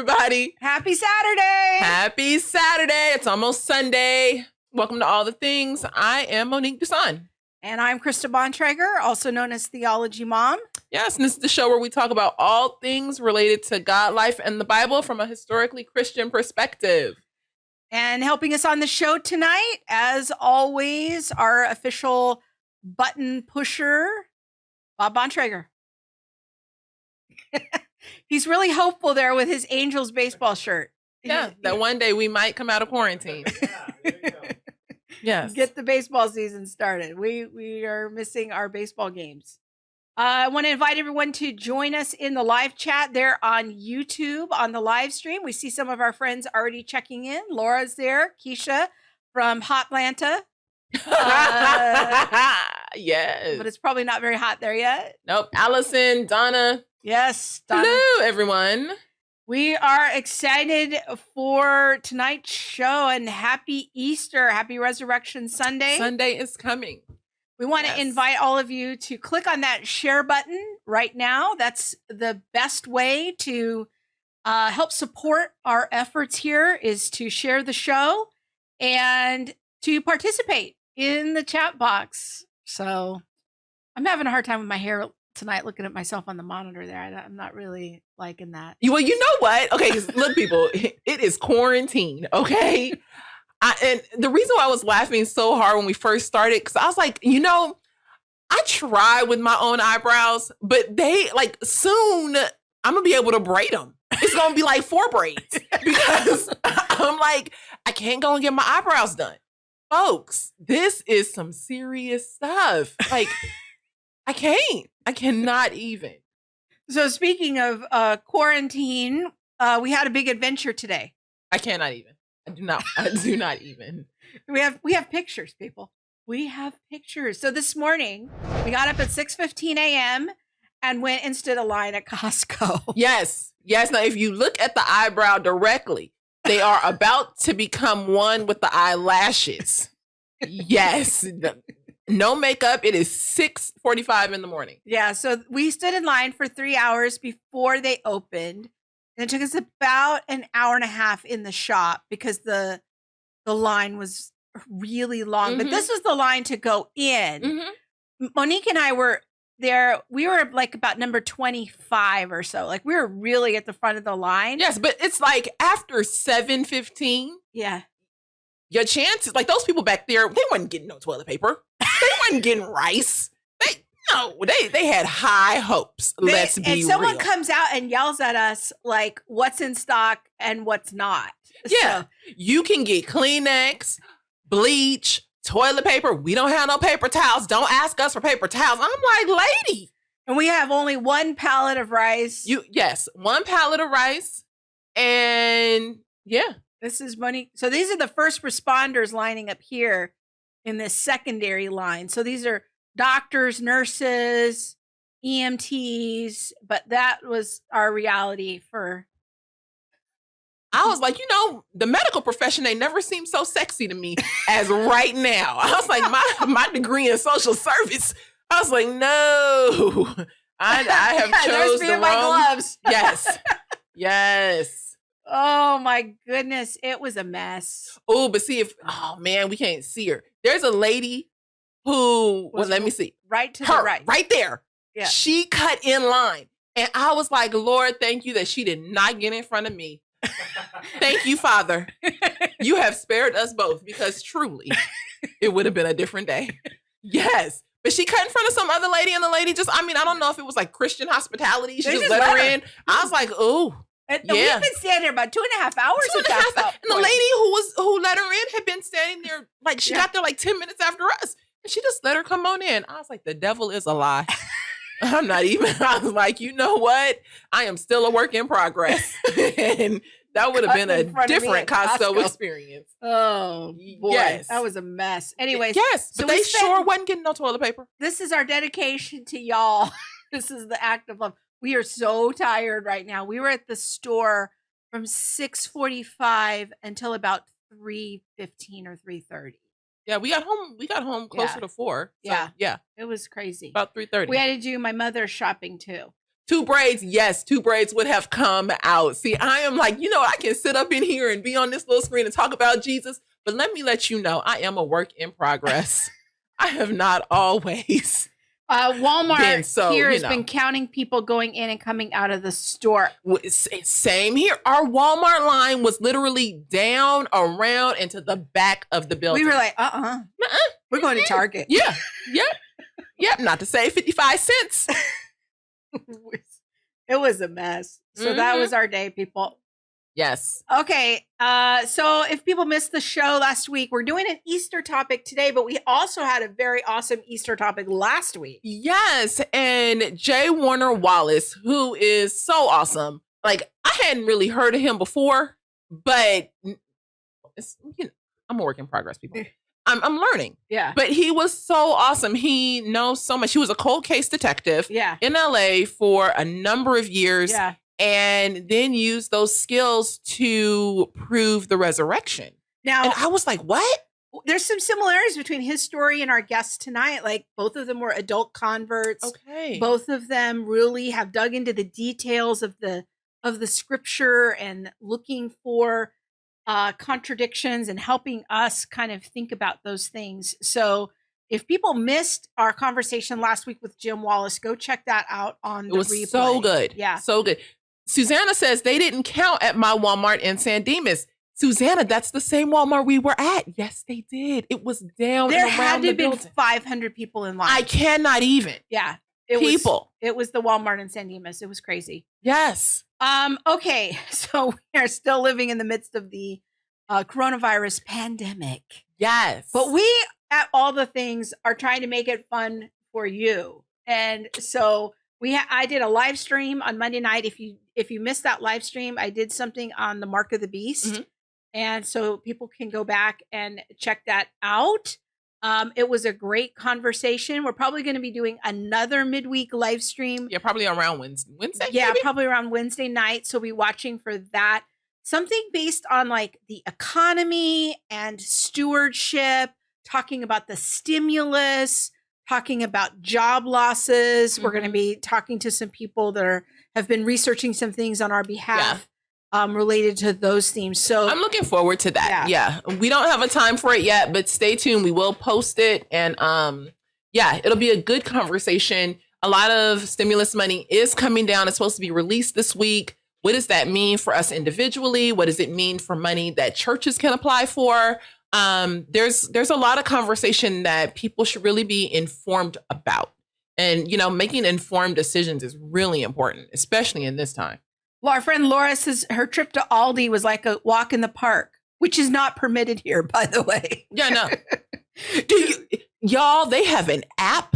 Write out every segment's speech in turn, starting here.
everybody. Happy Saturday. Happy Saturday. It's almost Sunday. Welcome to All the Things. I am Monique Duson. And I'm Krista Bontrager, also known as Theology Mom. Yes, and this is the show where we talk about all things related to God, life, and the Bible from a historically Christian perspective. And helping us on the show tonight, as always, our official button pusher, Bob Bontrager. He's really hopeful there with his Angels baseball shirt. Yeah, that one day we might come out of quarantine. Yeah, there you go. Yes. Get the baseball season started. We are missing our baseball games. I want to invite everyone to join us in the live chat there on YouTube on the live stream. We see some of our friends already checking in. Laura's there. Keisha from Hotlanta. Yes. But it's probably not very hot there yet. Nope. Allison, Donna. Yes. Donna. Hello, everyone. We are excited for tonight's show and happy Easter. Happy Resurrection Sunday. Sunday is coming. We want to invite all of you to click on that share button right now. That's the best way to help support our efforts here is to share the show and to participate in the chat box. So I'm having a hard time with my hair tonight looking at myself on the monitor there. I'm not really liking that. Well, you know what? Okay, look, people, it is quarantine, okay? And the reason why I was laughing so hard when we first started, because I was like, I try with my own eyebrows, but they, like, soon I'm going to be able to braid them. It's going to be like 4 braids because I'm like, I can't go and get my eyebrows done. Folks, this is some serious stuff. Like, I cannot even. So speaking of quarantine, we had a big adventure today. I cannot even. I do not even. We have pictures, people. We have pictures. So this morning, we got up at 6:15 a.m. and went and stood a line at Costco. Yes. Now, if you look at the eyebrow directly, they are about to become one with the eyelashes. Yes. No makeup. It is 6:45 in the morning. Yeah. So we stood in line for 3 hours before they opened. And it took us about an hour and a half in the shop because the line was really long. Mm-hmm. But this was the line to go in. Mm-hmm. Monique and I were there. We were like about number 25 or so. Like we were really at the front of the line. Yes, but it's like after 7:15. Yeah. Your chances, like those people back there, they wasn't getting no toilet paper. They wasn't getting rice. They had high hopes. Let's be real. And someone comes out and yells at us like, what's in stock and what's not. Yeah. So, you can get Kleenex, bleach, toilet paper. We don't have no paper towels. Don't ask us for paper towels. I'm like, lady. And we have only one pallet of rice. Yes, one pallet of rice. And yeah. This is money. So these are the first responders lining up here in this secondary line. So these are doctors, nurses, EMTs, but that was our reality for. I was like, the medical profession, they never seemed so sexy to me as right now. I was like, my degree in social service. I was like, no, I have chose the wrong. My gloves. Yes. Yes. Oh my goodness. It was a mess. Oh, but see we can't see her. There's a lady who let me see. Right to her, the right. Right there. Yeah. She cut in line. And I was like, Lord, thank you that she did not get in front of me. Thank you, Father. You have spared us both because truly it would have been a different day. Yes. But she cut in front of some other lady and the lady just, I don't know if it was like Christian hospitality. She just let her in. I was like, oh. We've been standing there about 2.5 hours. And the lady who let her in had been standing there, like she got there like 10 minutes after us. And she just let her come on in. I was like, the devil is a lie. I was like, you know what? I am still a work in progress. And that would have been a different Costco experience. Oh, boy. Yes. That was a mess. Anyways. Yes, but they sure wasn't getting no toilet paper. This is our dedication to y'all. This is the act of love. We are so tired right now. We were at the store from 6:45 until about 3:15 or 3:30. Yeah, we got home closer to 4. So, yeah. It was crazy. About 3:30. We had to do my mother's shopping too. 2 braids, yes, 2 braids would have come out. See, I am like, I can sit up in here and be on this little screen and talk about Jesus, but let me let you know, I am a work in progress. I have not always. Walmart here has been counting people going in and coming out of the store. Same here. Our Walmart line was literally down, around, into the back of the building. We were like, we're going to Target. Yeah. Not to say 55 cents. It was a mess. So that was our day, people. Yes. Okay. So if people missed the show last week, we're doing an Easter topic today, but we also had a very awesome Easter topic last week. Yes. And J. Warner Wallace, who is so awesome. Like, I hadn't really heard of him before, but I'm a work in progress, people. I'm learning. Yeah. But he was so awesome. He knows so much. He was a cold case detective in LA for a number of years. Yeah. And then used those skills to prove the resurrection. Now, and I was like, what? There's some similarities between his story and our guest tonight. Like, both of them were adult converts. Okay. Both of them really have dug into the details of the scripture and looking for contradictions and helping us kind of think about those things. So if people missed our conversation last week with Jim Wallace, go check that out on the replay. It was so good. Yeah. So good. Susanna says they didn't count at my Walmart in San Dimas. Susanna, that's the same Walmart we were at. Yes, they did. It was down there and had around to the have been building. 500 people in line. I cannot even. Yeah. It was the Walmart in San Dimas. It was crazy. Yes. Okay. So we are still living in the midst of the coronavirus pandemic. Yes. But we, at All the Things, are trying to make it fun for you. And so I did a live stream on Monday night. If you missed that live stream, I did something on the Mark of the Beast. Mm-hmm. And so people can go back and check that out. It was a great conversation. We're probably going to be doing another midweek live stream. Yeah, probably around Wednesday. Yeah, maybe? Probably around Wednesday night. So we'll be watching for that. Something based on like the economy and stewardship, talking about the stimulus, talking about job losses. Mm-hmm. We're going to be talking to some people that have been researching some things on our behalf. Related to those themes. So I'm looking forward to that. Yeah. We don't have a time for it yet, but stay tuned. We will post it. And it'll be a good conversation. A lot of stimulus money is coming down. It's supposed to be released this week. What does that mean for us individually? What does it mean for money that churches can apply for? There's a lot of conversation that people should really be informed about. And, making informed decisions is really important, especially in this time. Well, our friend Laura says her trip to Aldi was like a walk in the park, which is not permitted here, by the way. Yeah, no. Y'all, they have an app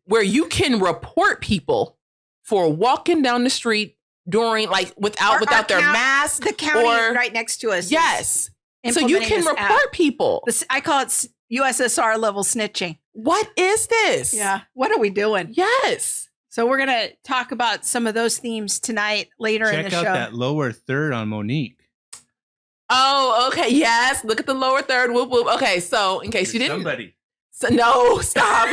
where you can report people for walking down the street during, like, without their mask. The county right next to us. Yes. So you can report people. I call it USSR level snitching. What is this? Yeah. What are we doing? Yes. So we're going to talk about some of those themes tonight later in the show. Check out that lower third on Monique. Oh, okay. Yes. Look at the lower third. Whoop, whoop. Okay. So in case you didn't. Somebody. So, no, stop.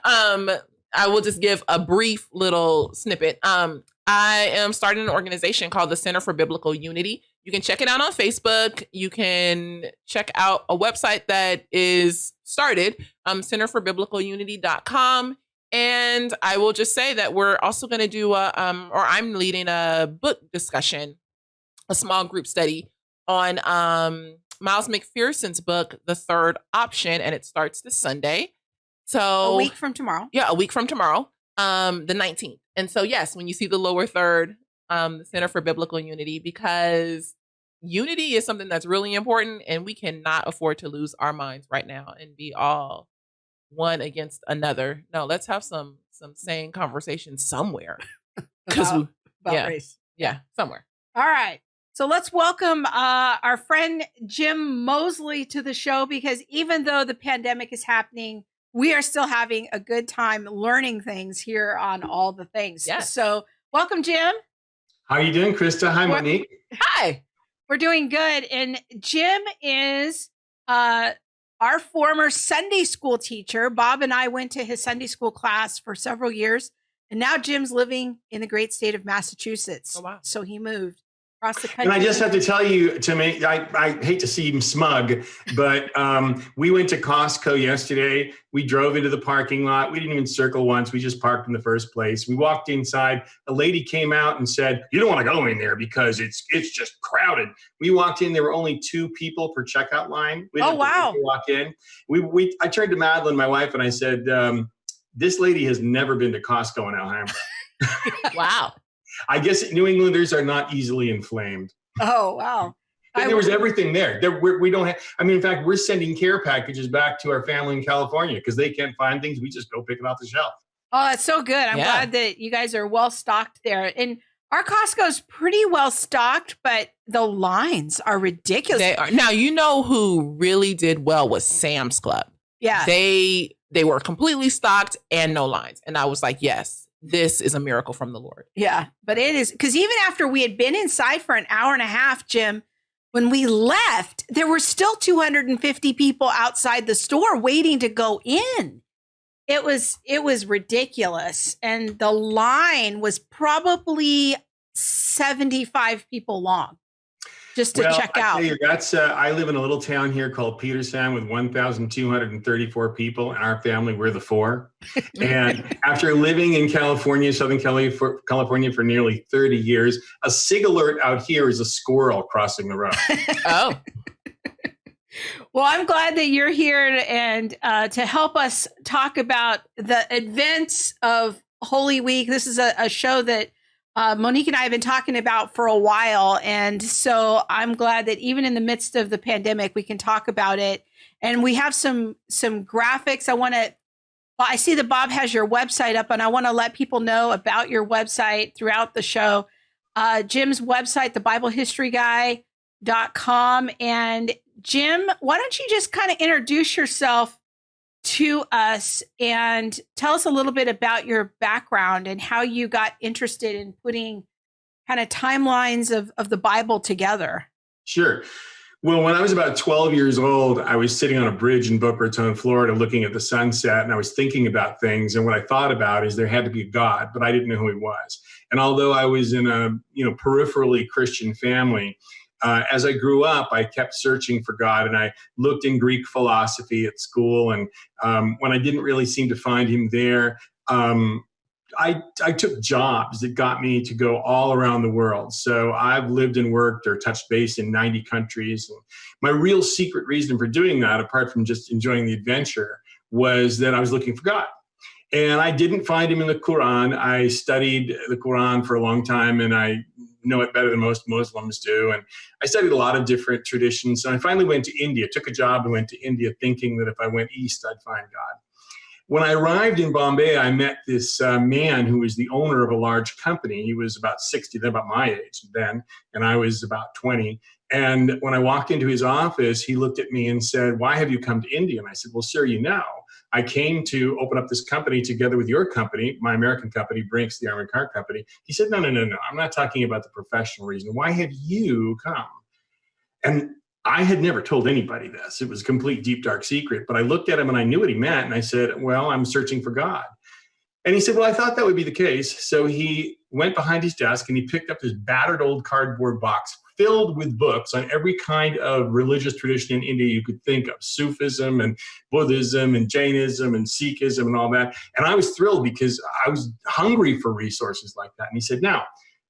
I will just give a brief little snippet. I am starting an organization called the Center for Biblical Unity. You can check it out on Facebook. You can check out a website that is started, centerforbiblicalunity.com. And I will just say that we're also going to do I'm leading a book discussion, a small group study on Miles McPherson's book, The Third Option, and it starts this Sunday. So a week from tomorrow. Yeah, a week from tomorrow, the 19th. And so, yes, when you see the lower third, the Center for Biblical Unity, because unity is something that's really important, and we cannot afford to lose our minds right now and be all one against another. No, let's have some sane conversation somewhere. About race. Yeah, somewhere. All right. So let's welcome our friend Jim Moseley to the show, because even though the pandemic is happening, we are still having a good time learning things here on All the Things. Yes. So welcome, Jim. How are you doing, Krista? Hi, Monique. Hi. We're doing good. And Jim is our former Sunday school teacher. Bob and I went to his Sunday school class for several years. And now Jim's living in the great state of Massachusetts. Oh, wow. So he moved across the country. And I just have to tell you, I hate to seem smug, but we went to Costco yesterday. We drove into the parking lot. We didn't even circle once. We just parked in the first place. We walked inside. A lady came out and said, "You don't want to go in there because it's just crowded." We walked in. There were only 2 people per checkout line. We didn't have to walk in. I turned to Madeline, my wife, and I said, "This lady has never been to Costco in Alhambra." Wow. I guess New Englanders are not easily inflamed. Oh, wow. But there was everything there. We don't have, in fact, we're sending care packages back to our family in California because they can't find things. We just go pick it off the shelf. Oh, that's so good. I'm glad that you guys are well stocked there. And our Costco's pretty well stocked, but the lines are ridiculous. They are. Now, you know who really did well was Sam's Club. Yeah. They were completely stocked and no lines. And I was like, yes, this is a miracle from the Lord. Yeah, but it is, because even after we had been inside for an hour and a half, Jim, when we left, there were still 250 people outside the store waiting to go in. It was ridiculous. And the line was probably 75 people long just to check out. I live in a little town here called Peterson with 1,234 people. And our family, we're the 4. And after living in California, Southern California for nearly 30 years, a SIG alert out here is a squirrel crossing the road. Oh. Well, I'm glad that you're here and to help us talk about the events of Holy Week. This is a show that Monique and I have been talking about for a while. And so I'm glad that even in the midst of the pandemic, we can talk about it. And we have some graphics. I see that Bob has your website up, and I want to let people know about your website throughout the show. Jim's website, thebiblehistoryguy.com. And Jim, why don't you just kind of introduce yourself to us and tell us a little bit about your background and how you got interested in putting kind of timelines of the Bible together. Sure. Well, when I was about 12 years old, I was sitting on a bridge in Boca Raton, Florida, looking at the sunset, and I was thinking about things. And what I thought about is there had to be a God, but I didn't know who he was. And although I was in a peripherally Christian family, as I grew up, I kept searching for God, and I looked in Greek philosophy at school. And when I didn't really seem to find him there, I took jobs that got me to go all around the world. So I've lived and worked or touched base in 90 countries. And my real secret reason for doing that, apart from just enjoying the adventure, was that I was looking for God. And I didn't find him in the Quran. I studied the Quran for a long time, and I know it better than most Muslims do. And I studied a lot of different traditions. And I finally went to India, took a job and went to India thinking that if I went east, I'd find God. When I arrived in Bombay, I met this man who was the owner of a large company. He was about 60, about my age then, and I was about 20. And when I walked into his office, he looked at me and said, "Why have you come to India?" And I said, "Well, sir, I came to open up this company together with your company, my American company, Brinks, the armored car company." He said, No. I'm not talking about the professional reason. Why have you come? And I had never told anybody this. It was a complete deep, dark secret. But I looked at him and I knew what he meant. And I said, "Well, I'm searching for God." And he said, "Well, I thought that would be the case." So he went behind his desk and he picked up this battered old cardboard box filled with books on every kind of religious tradition in India you could think of: Sufism and Buddhism and Jainism and Sikhism and all that. And I was thrilled because I was hungry for resources like that. And he said, "Now,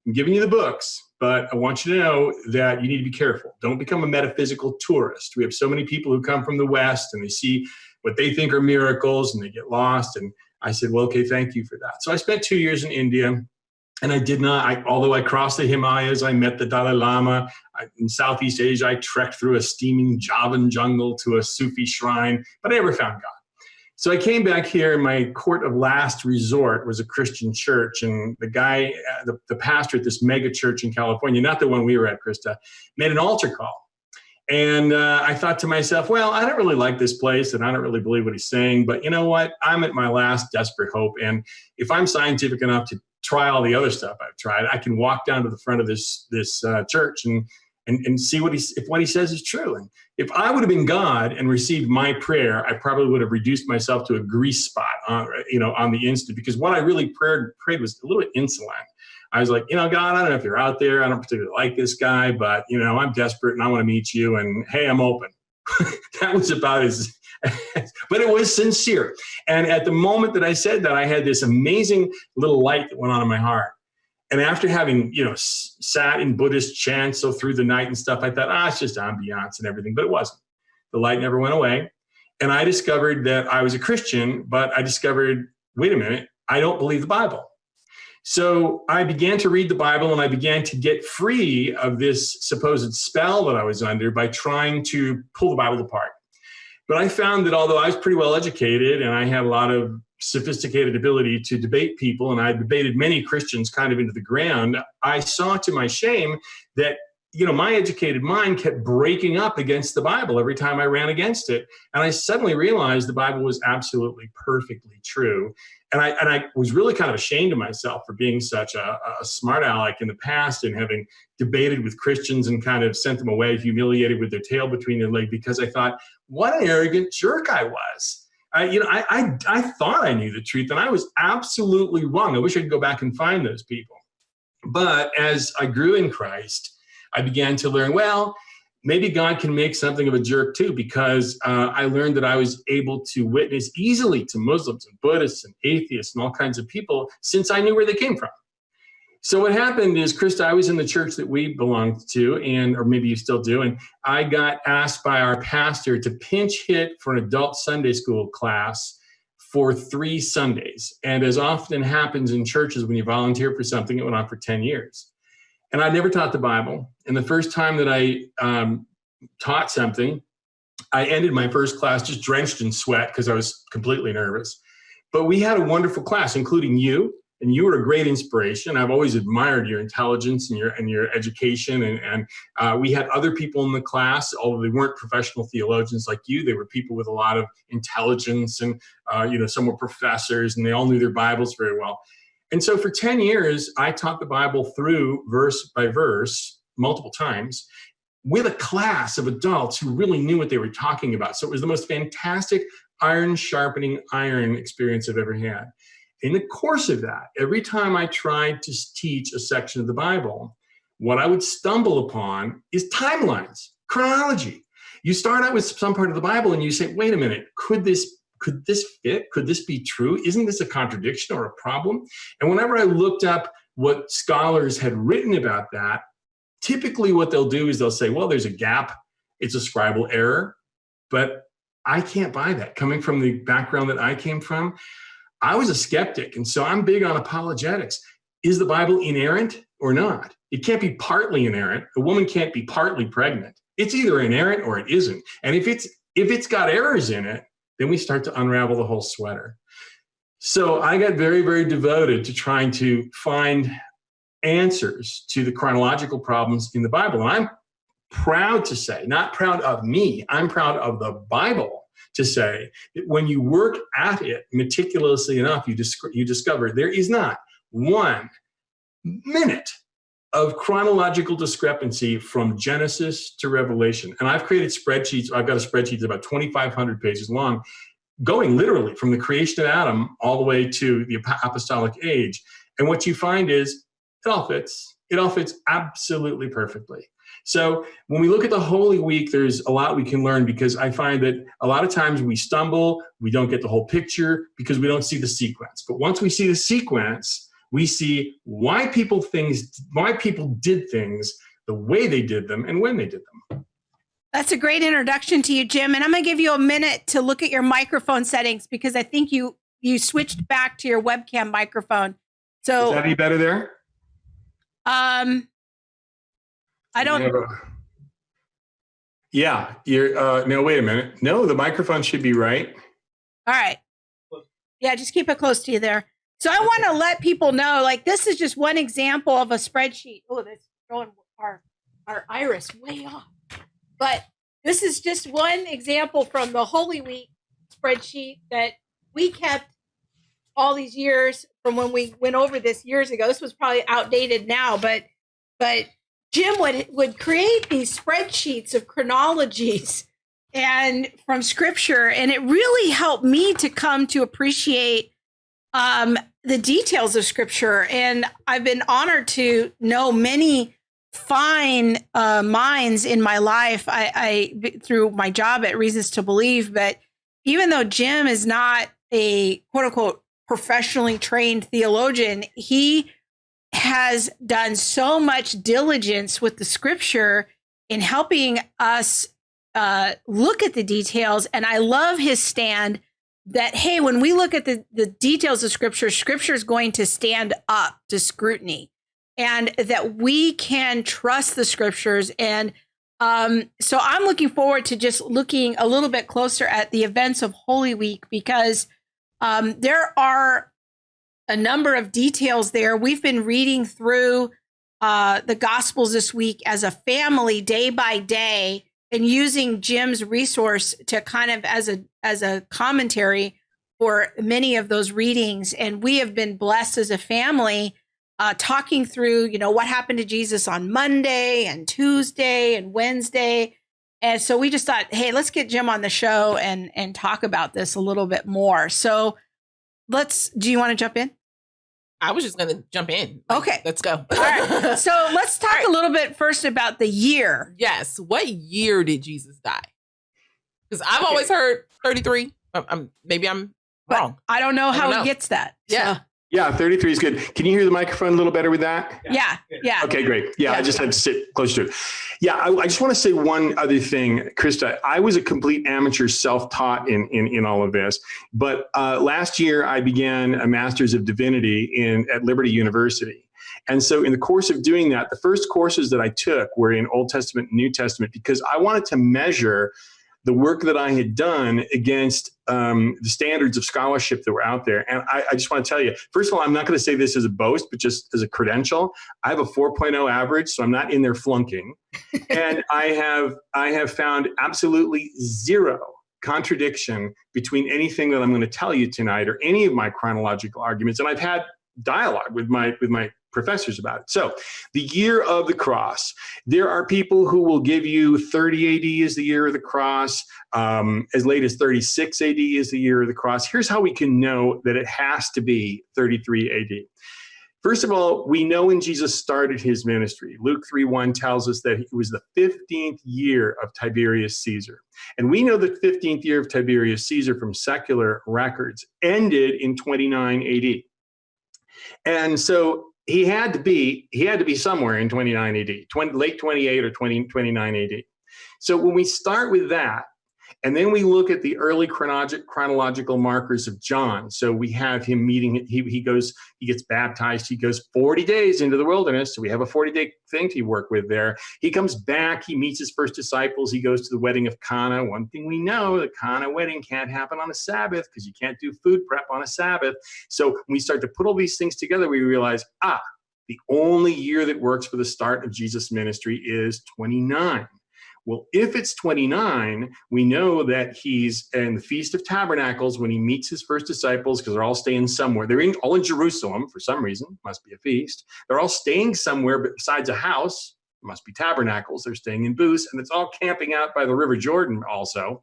I'm giving you the books, but I want you to know that you need to be careful. Don't become a metaphysical tourist. We have so many people who come from the West and they see what they think are miracles and they get lost." And I said, "Well, okay, thank you for that." So I spent 2 years in India. And I did not, although I crossed the Himalayas, I met the Dalai Lama. In Southeast Asia, I trekked through a steaming Javan jungle to a Sufi shrine, but I never found God. So I came back here, and my court of last resort was a Christian church. And the guy, the pastor at this mega church in California, not the one we were at, Krista, made an altar call. And I thought to myself, well, I don't really like this place, and I don't really believe what he's saying. But you know what? I'm at my last desperate hope. And if I'm scientific enough to try all the other stuff I've tried, I can walk down to the front of this church and and see if what he says is true. And if I would have been God and received my prayer, I probably would have reduced myself to a grease spot on the instant, because what I really prayed was a little bit insolent. I was like, God, I don't know if you're out there. I don't particularly like this guy, but I'm desperate and I want to meet you. And hey, I'm open. That was about as, but it was sincere. And at the moment that I said that, I had this amazing little light that went on in my heart. And after having, sat in Buddhist chants through the night and stuff, I thought, it's just ambiance and everything, but it wasn't. The light never went away. And I discovered that I was a Christian, but I discovered, wait a minute, I don't believe the Bible. So I began to read the Bible, and I began to get free of this supposed spell that I was under by trying to pull the Bible apart. But I found that although I was pretty well educated and I had a lot of sophisticated ability to debate people, and I debated many Christians kind of into the ground, I saw to my shame that my educated mind kept breaking up against the Bible every time I ran against it. And I suddenly realized the Bible was absolutely perfectly true. And I was really kind of ashamed of myself for being such a smart aleck in the past, and having debated with Christians and kind of sent them away humiliated with their tail between their legs, because I thought, what an arrogant jerk I was. I thought I knew the truth, and I was absolutely wrong. I wish I could go back and find those people. But as I grew in Christ, I began to learn, well, maybe God can make something of a jerk too, because I learned that I was able to witness easily to Muslims and Buddhists and atheists and all kinds of people, since I knew where they came from. So what happened is, Krista, I was in the church that we belonged to, or maybe you still do, and I got asked by our pastor to pinch hit for an adult Sunday school class for 3 Sundays. And as often happens in churches, when you volunteer for something, it went on for 10 years. And I never taught the Bible. And the first time that I taught something, I ended my first class just drenched in sweat because I was completely nervous. But we had a wonderful class, including you. And you were a great inspiration. I've always admired your intelligence and your education. And we had other people in the class, although they weren't professional theologians like you. They were people with a lot of intelligence, and some were professors, and they all knew their Bibles very well. And so for 10 years, I taught the Bible through verse by verse multiple times with a class of adults who really knew what they were talking about. So it was the most fantastic iron sharpening iron experience I've ever had. In the course of that, every time I tried to teach a section of the Bible, what I would stumble upon is timelines, chronology. You start out with some part of the Bible and you say, wait a minute, could this fit? Could this be true? Isn't this a contradiction or a problem? And whenever I looked up what scholars had written about that, typically what they'll do is they'll say, well, there's a gap. It's a scribal error. But I can't buy that. Coming from the background that I came from, I was a skeptic. And so I'm big on apologetics. Is the Bible inerrant or not? It can't be partly inerrant. A woman can't be partly pregnant. It's either inerrant or it isn't. And if it's got errors in it, then we start to unravel the whole sweater. So I got very, very devoted to trying to find answers to the chronological problems in the Bible. And I'm proud to say, not proud of me, I'm proud of the Bible to say that when you work at it meticulously enough, you discover there is not 1 minute of chronological discrepancy from Genesis to Revelation. And I've created spreadsheets. I've got a spreadsheet that's about 2,500 pages long, going literally from the creation of Adam all the way to the apostolic age. And what you find is it all fits. It all fits absolutely perfectly. So when we look at the Holy Week, there's a lot we can learn, because I find that a lot of times we stumble, we don't get the whole picture because we don't see the sequence. But once we see the sequence, we see why people did things the way they did them and when they did them. That's a great introduction to you, Jim. And I'm going to give you a minute to look at your microphone settings, because I think you switched back to your webcam microphone. So is that any better there? I don't. Yeah, you're. No, wait a minute. No, the microphone should be right. All right. Yeah, just keep it close to you there. So I want to let people know, like, this is just one example of a spreadsheet. Oh, that's throwing our iris way off. But this is just one example from the Holy Week spreadsheet that we kept all these years from when we went over this years ago. This was probably outdated now, but Jim would create these spreadsheets of chronologies and from scripture, and it really helped me to come to appreciate the details of scripture. And I've been honored to know many fine minds in my life. I through my job at Reasons to Believe, but even though Jim is not a quote unquote professionally trained theologian, he has done so much diligence with the scripture in helping us look at the details. And I love his stand that, hey, when we look at the details of scripture, scripture is going to stand up to scrutiny, and that we can trust the scriptures. And so I'm looking forward to just looking a little bit closer at the events of Holy Week, because there are a number of details there. We've been reading through the Gospels this week as a family, day by day, and using Jim's resource to kind of as a commentary for many of those readings. And we have been blessed as a family, talking through, what happened to Jesus on Monday and Tuesday and Wednesday. And so we just thought, hey, let's get Jim on the show and talk about this a little bit more. So do you want to jump in? I was just going to jump in. Okay. Let's go. All right. So let's talk a little bit first about the year. Yes. What year did Jesus die? Because I've always heard 33. Maybe I'm wrong. I don't know how he gets that. Yeah. So. Yeah, 33 is good. Can you hear the microphone a little better with that? Yeah. Okay, great. Yeah, I just had to sit close to it. Yeah, I just want to say one other thing, Krista. I was a complete amateur, self-taught in all of this. But last year, I began a Master's of Divinity at Liberty University. And so in the course of doing that, the first courses that I took were in Old Testament and New Testament, because I wanted to measure the work that I had done against the standards of scholarship that were out there. And I just want to tell you, first of all, I'm not going to say this as a boast, but just as a credential. I have a 4.0 average, so I'm not in there flunking. And I have found absolutely zero contradiction between anything that I'm going to tell you tonight or any of my chronological arguments. And I've had dialogue with my professors about it. So the year of the cross, there are people who will give you 30 AD as the year of the cross, as late as 36 AD is the year of the cross. Here's how we can know that it has to be 33 AD. First of all, we know when Jesus started his ministry. Luke 3:1 tells us that it was the 15th year of Tiberius Caesar. And we know the 15th year of Tiberius Caesar from secular records ended in 29 AD. And so he had to be somewhere in 29 AD, late 28 or 29 AD. So when we start with that, and then we look at the early chronological markers of John. So we have him meeting, he gets baptized, he goes 40 days into the wilderness. So we have a 40-day thing to work with there. He comes back, he meets his first disciples, he goes to the wedding of Cana. One thing we know, the Cana wedding can't happen on a Sabbath because you can't do food prep on a Sabbath. So when we start to put all these things together, we realize, the only year that works for the start of Jesus' ministry is 29. Well, if it's 29, we know that he's in the Feast of Tabernacles when he meets his first disciples, because they're all staying somewhere. They're all in Jerusalem for some reason. Must be a feast. They're all staying somewhere besides a house. It must be tabernacles. They're staying in booths, and it's all camping out by the River Jordan also.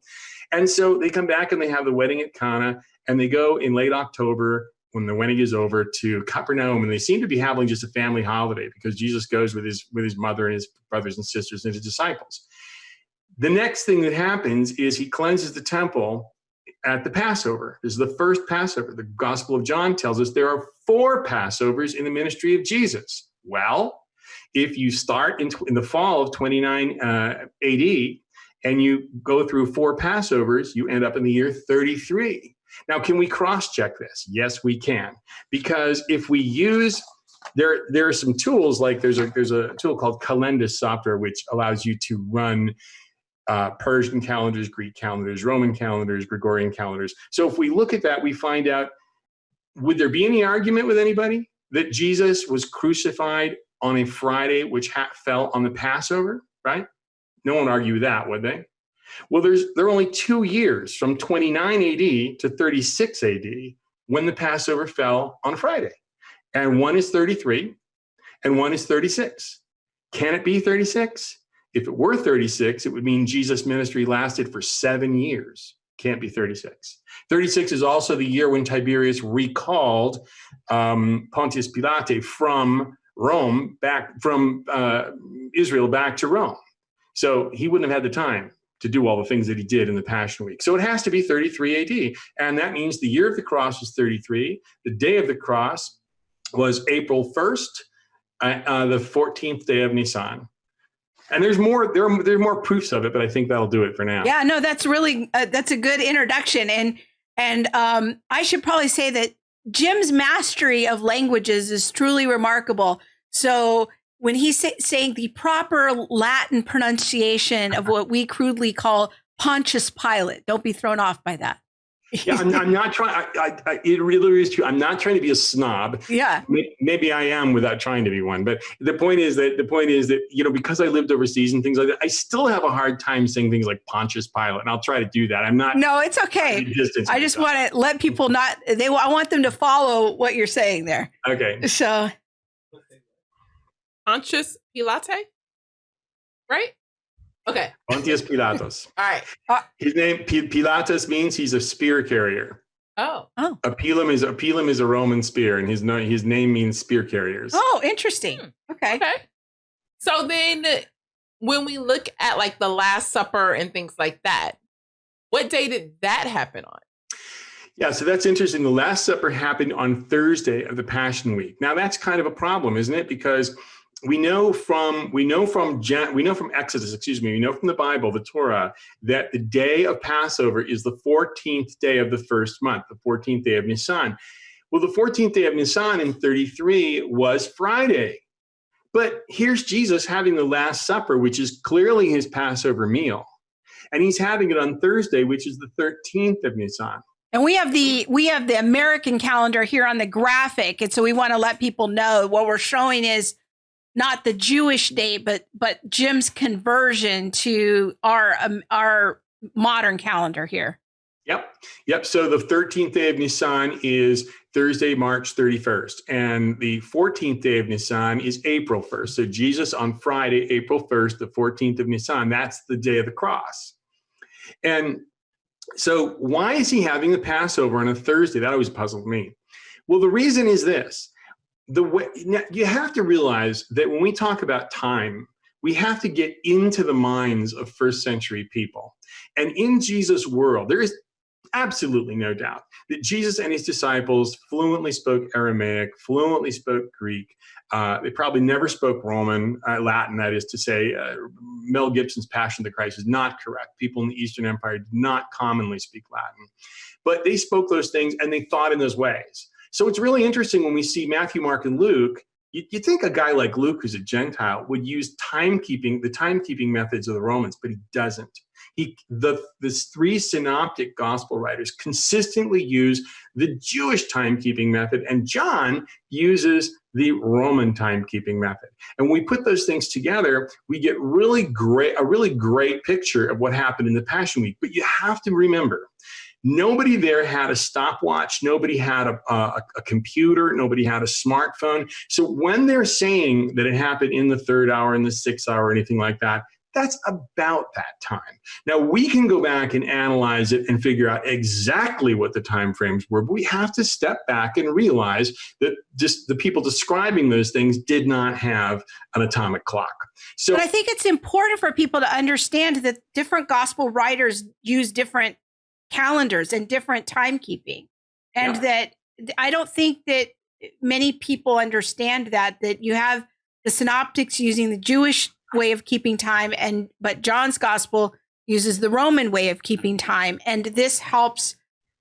And so they come back and they have the wedding at Cana, and they go in late October when the wedding is over to Capernaum, and they seem to be having just a family holiday because Jesus goes with his mother and his brothers and sisters and his disciples. The next thing that happens is he cleanses the temple at the Passover. This is the first Passover. The Gospel of John tells us there are 4 Passovers in the ministry of Jesus. Well, if you start in the fall of 29 AD and you go through 4 Passovers, you end up in the year 33. Now, can we cross-check this? Yes, we can. Because if we use, there are some tools, like there's a tool called Calendus software, which allows you to run Persian calendars, Greek calendars, Roman calendars, Gregorian calendars. So if we look at that, we find out, would there be any argument with anybody that Jesus was crucified on a Friday, which fell on the Passover, right? No one argue with that, would they? Well, there are only 2 years from 29 AD to 36 AD when the Passover fell on a Friday. And one is 33 and one is 36. Can it be 36? If it were 36, it would mean Jesus' ministry lasted for 7 years. Can't be 36. 36 is also the year when Tiberius recalled Pontius Pilate from Rome from Israel back to Rome. So he wouldn't have had the time to do all the things that he did in the Passion Week. So it has to be 33 AD. And that means the year of the cross was 33. The day of the cross was April 1st, the 14th day of Nisan. And there's more proofs of it, but I think that'll do it for now. Yeah, no, that's really, that's a good introduction. And I should probably say that Jim's mastery of languages is truly remarkable. So when he's saying the proper Latin pronunciation of what we crudely call Pontius Pilate, don't be thrown off by that. Yeah, I'm not trying. It really is true. I'm not trying to be a snob. Yeah, maybe I am without trying to be one. But the point is that because I lived overseas and things like that, I still have a hard time saying things like Pontius Pilate, and I'll try to do that. I'm not. No, it's okay. I just want to let people I want them to follow what you're saying there. Okay. So, Pontius Pilate, right? Okay. Pontius Pilatus. All right. His name Pilatus means he's a spear carrier. Oh. A pilum is a Roman spear, and his name means spear carriers. Oh, interesting. Okay. So then, when we look at like the Last Supper and things like that, what day did that happen on? Yeah, so that's interesting. The Last Supper happened on Thursday of the Passion Week. Now that's kind of a problem, isn't it? Because we know from Exodus, we know from the Bible, the Torah, that the day of Passover is the 14th day of the first month, the 14th day of Nisan. Well, the 14th day of Nisan in 33 was Friday. But here's Jesus having the Last Supper, which is clearly his Passover meal. And he's having it on Thursday, which is the 13th of Nisan. And we have the American calendar here on the graphic. And so we want to let people know what we're showing is not the Jewish date, but Jim's conversion to our modern calendar here. Yep. So the 13th day of Nisan is Thursday, March 31st. And the 14th day of Nisan is April 1st. So Jesus on Friday, April 1st, the 14th of Nisan, that's the day of the cross. And so why is he having the Passover on a Thursday? That always puzzled me. Well, the reason is this. You have to realize that when we talk about time, we have to get into the minds of first century people. And in Jesus' world, there is absolutely no doubt that Jesus and his disciples fluently spoke Aramaic, fluently spoke Greek. They probably never spoke Latin, that is to say, Mel Gibson's Passion of the Christ is not correct. People in the Eastern Empire did not commonly speak Latin. But they spoke those things and they thought in those ways. So it's really interesting when we see Matthew, Mark, and Luke, you think a guy like Luke, who's a Gentile, would use the timekeeping methods of the Romans, but he doesn't. The three synoptic gospel writers consistently use the Jewish timekeeping method, and John uses the Roman timekeeping method. And when we put those things together, we get a really great picture of what happened in the Passion Week. But you have to remember, nobody there had a stopwatch. Nobody had a computer. Nobody had a smartphone. So when they're saying that it happened in the third hour, in the sixth hour, or anything like that, that's about that time. Now, we can go back and analyze it and figure out exactly what the time frames were, but we have to step back and realize that just the people describing those things did not have an atomic clock. So, but I think it's important for people to understand that different gospel writers use different calendars and different timekeeping. And that I don't think that many people understand that you have the synoptics using the Jewish way of keeping time, but John's gospel uses the Roman way of keeping time. And this helps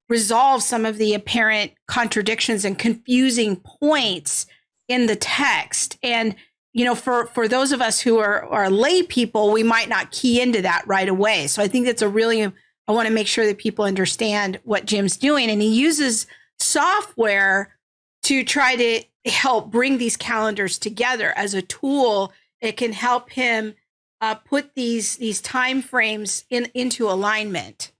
resolve some of the apparent contradictions and confusing points in the text. And, for those of us who are lay people, we might not key into that right away. So I think that's I want to make sure that people understand what Jim's doing. And he uses software to try to help bring these calendars together as a tool. It can help him put these time frames into alignment.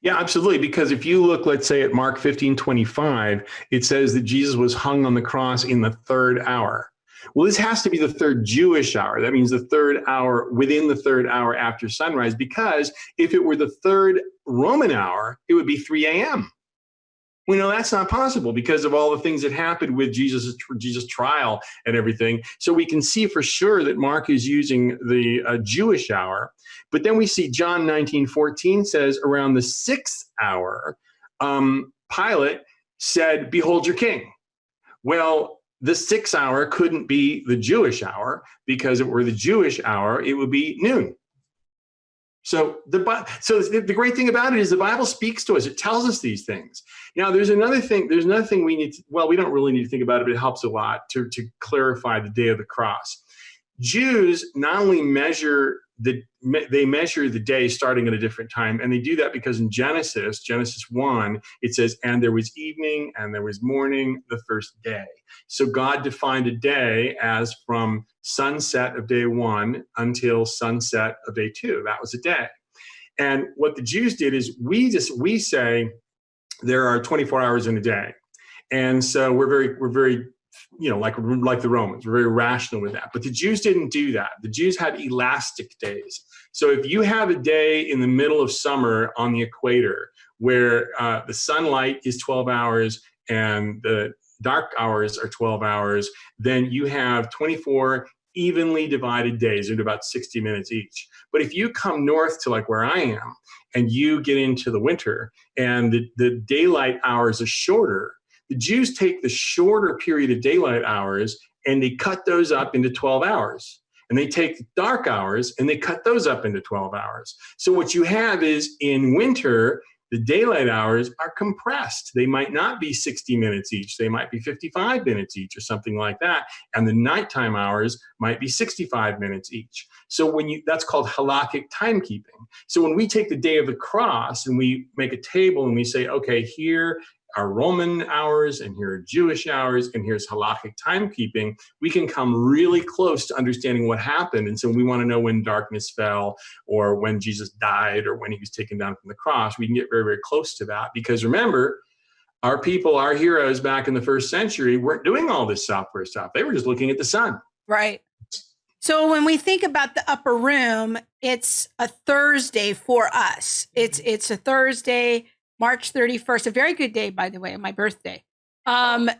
Yeah, absolutely. Because if you look, let's say at Mark 15:25, it says that Jesus was hung on the cross in the third hour. Well, this has to be the third Jewish hour. That means the third hour within the third hour after sunrise, because if it were the third Roman hour, it would be 3 a.m. We know that's not possible because of all the things that happened with Jesus' trial and everything. So we can see for sure that Mark is using the Jewish hour. But then we see John 19:14 says around the 6th hour, Pilate said, "Behold your king." Well, the 6th hour couldn't be the Jewish hour, because if it were the Jewish hour, it would be noon. So the great thing about it is the Bible speaks to us. It tells us these things. Now, there's another thing we need to, we don't really need to think about it, but it helps a lot to clarify the day of the cross. Jews not only measure the day starting at a different time, and they do that because in Genesis 1, it says, "And there was evening and there was morning the first day." So God defined a day as from sunset of day 1 until sunset of day 2. That was a day. And what the Jews did is we say there are 24 hours in a day. And so we're very like the Romans, we're very rational with that. But the Jews didn't do that. The Jews had elastic days. So if you have a day in the middle of summer on the equator where the sunlight is 12 hours and the dark hours are 12 hours, then you have 24 evenly divided days into about 60 minutes each. But if you come north to like where I am and you get into the winter and the daylight hours are shorter, the Jews take the shorter period of daylight hours and they cut those up into 12 hours. And they take the dark hours and they cut those up into 12 hours. So what you have is in winter, the daylight hours are compressed. They might not be 60 minutes each. They might be 55 minutes each or something like that. And the nighttime hours might be 65 minutes each. So that's called halakhic timekeeping. So when we take the day of the cross and we make a table and we say, okay, here are Roman hours and here are Jewish hours and here's halakhic timekeeping, we can come really close to understanding what happened. And so we want to know when darkness fell or when Jesus died or when he was taken down from the cross. We can get very, very close to that because remember, our people, our heroes back in the first century weren't doing all this software stuff. They were just looking at the sun. Right. So when we think about the upper room, it's a Thursday for us. It's a Thursday, March 31st, a very good day, by the way, my birthday.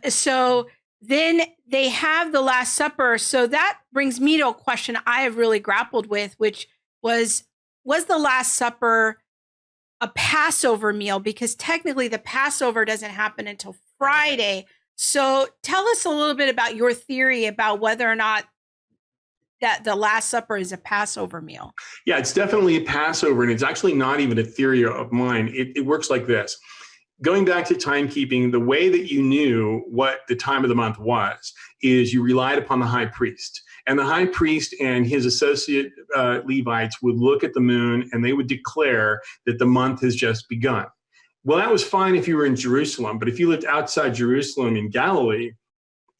So then they have the Last Supper. So that brings me to a question I have really grappled with, which was the Last Supper a Passover meal? Because technically the Passover doesn't happen until Friday. So tell us a little bit about your theory about whether or not that the Last Supper is a Passover meal. Yeah, it's definitely a Passover, and it's actually not even a theory of mine. It works like this. Going back to timekeeping, the way that you knew what the time of the month was is you relied upon the high priest. And the high priest and his associate Levites would look at the moon and they would declare that the month has just begun. Well, that was fine if you were in Jerusalem, but if you lived outside Jerusalem in Galilee,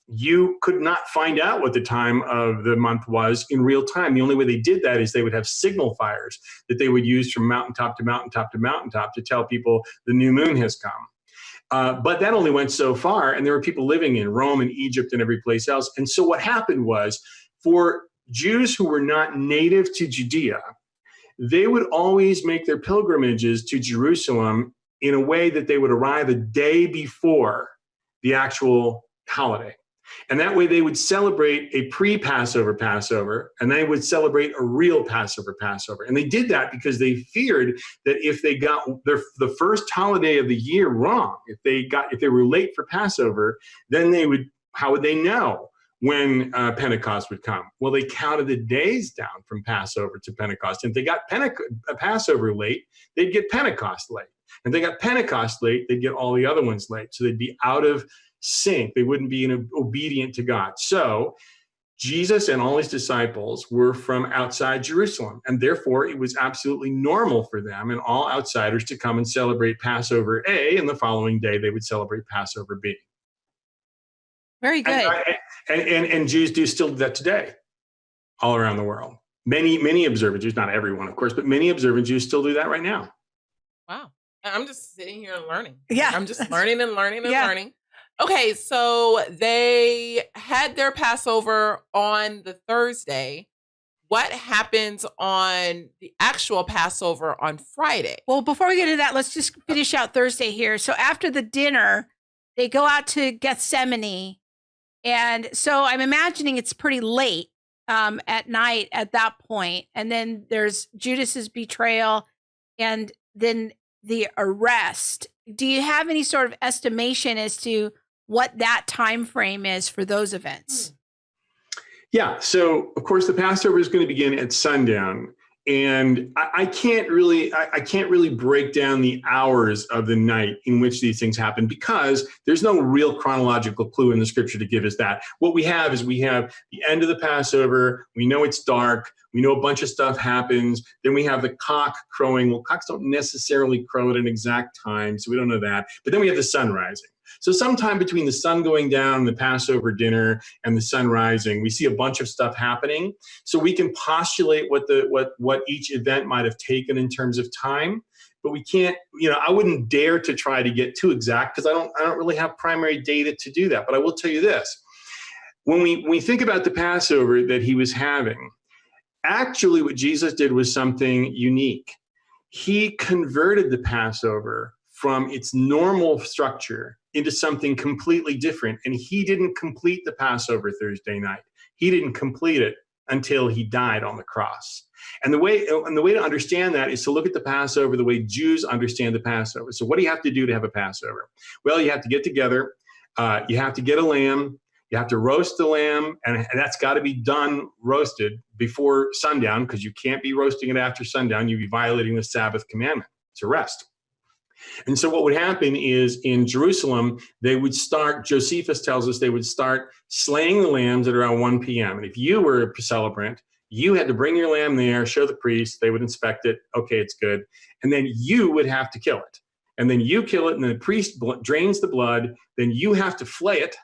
you could not find out what the time of the month was in real time. The only way they did that is they would have signal fires that they would use from mountaintop to mountaintop to mountaintop to tell people the new moon has come. But that only went so far, and there were people living in Rome and Egypt and every place else. And so what happened was, for Jews who were not native to Judea, they would always make their pilgrimages to Jerusalem in a way that they would arrive a day before the actual holiday. And that way they would celebrate a pre-Passover Passover, and they would celebrate a real Passover Passover. And they did that because they feared that if they got the first holiday of the year wrong, if they were late for Passover, then how would they know when Pentecost would come? Well, they counted the days down from Passover to Pentecost. And if they got Passover late, they'd get Pentecost late. And if they got Pentecost late, they'd get all the other ones late. So they'd be out of sync. They wouldn't be obedient to God. So Jesus and all his disciples were from outside Jerusalem. And therefore, it was absolutely normal for them and all outsiders to come and celebrate Passover A, and the following day they would celebrate Passover B. Very good. And Jews do still do that today, all around the world. Many observant Jews, not everyone, of course, but many observant Jews still do that right now. Wow. I'm just sitting here and learning. Yeah. I'm just learning and learning and learning. Okay, so they had their Passover on the Thursday. What happens on the actual Passover on Friday? Well, before we get into that, let's just finish out Thursday here. So after the dinner, they go out to Gethsemane. And so I'm imagining it's pretty late at night at that point. And then there's Judas's betrayal and then the arrest. Do you have any sort of estimation as to what that time frame is for those events? Yeah. So of course the Passover is going to begin at sundown. And I can't really break down the hours of the night in which these things happen because there's no real chronological clue in the scripture to give us that. What we have is we have the end of the Passover. We know it's dark. We know a bunch of stuff happens. Then we have the cock crowing. Well, cocks don't necessarily crow at an exact time, so we don't know that. But then we have the sun rising. So sometime between the sun going down, the Passover dinner, and the sun rising, we see a bunch of stuff happening. So we can postulate what each event might have taken in terms of time, but we can't. I wouldn't dare to try to get too exact because I don't really have primary data to do that. But I will tell you this: when we think about the Passover that he was having, actually what Jesus did was something unique. He converted the Passover from its normal structure into something completely different. And he didn't complete the Passover Thursday night. He didn't complete it until he died on the cross. And the way to understand that is to look at the Passover the way Jews understand the Passover. So what do you have to do to have a Passover? Well, you have to get together. You have to get a lamb. You have to roast the lamb, and that's got to be done roasted before sundown because you can't be roasting it after sundown. You'd be violating the Sabbath commandment. It's a rest. And so what would happen is in Jerusalem, they would start, Josephus tells us, they would start slaying the lambs at around 1 p.m. And if you were a celebrant, you had to bring your lamb there, show the priest, they would inspect it. Okay, it's good. And then you would have to kill it. And then you kill it, and the priest drains the blood. Then you have to flay it.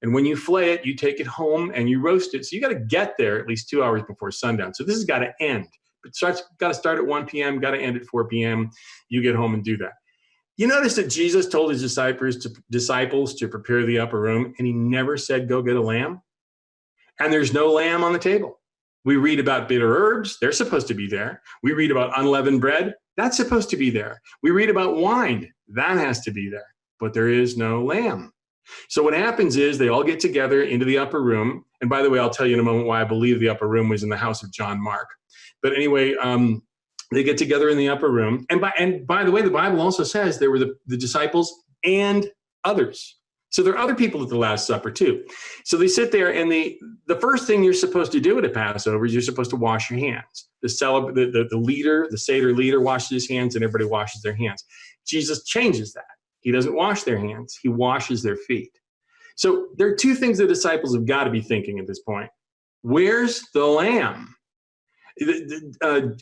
And when you flay it, you take it home and you roast it. So you got to get there at least 2 hours before sundown. So this has got to end. It's got to start at 1 p.m., got to end at 4 p.m. You get home and do that. You notice that Jesus told his disciples to prepare the upper room, and he never said, go get a lamb. And there's no lamb on the table. We read about bitter herbs. They're supposed to be there. We read about unleavened bread. That's supposed to be there. We read about wine. That has to be there. But there is no lamb. So what happens is they all get together into the upper room. And by the way, I'll tell you in a moment why I believe the upper room was in the house of John Mark. But anyway, they get together in the upper room. And by the way, the Bible also says there were the disciples and others. So there are other people at the Last Supper too. So they sit there, and the first thing you're supposed to do at a Passover is you're supposed to wash your hands. The leader, the Seder leader, washes his hands, and everybody washes their hands. Jesus changes that. He doesn't wash their hands. He washes their feet. So there are two things the disciples have got to be thinking at this point. Where's the lamb?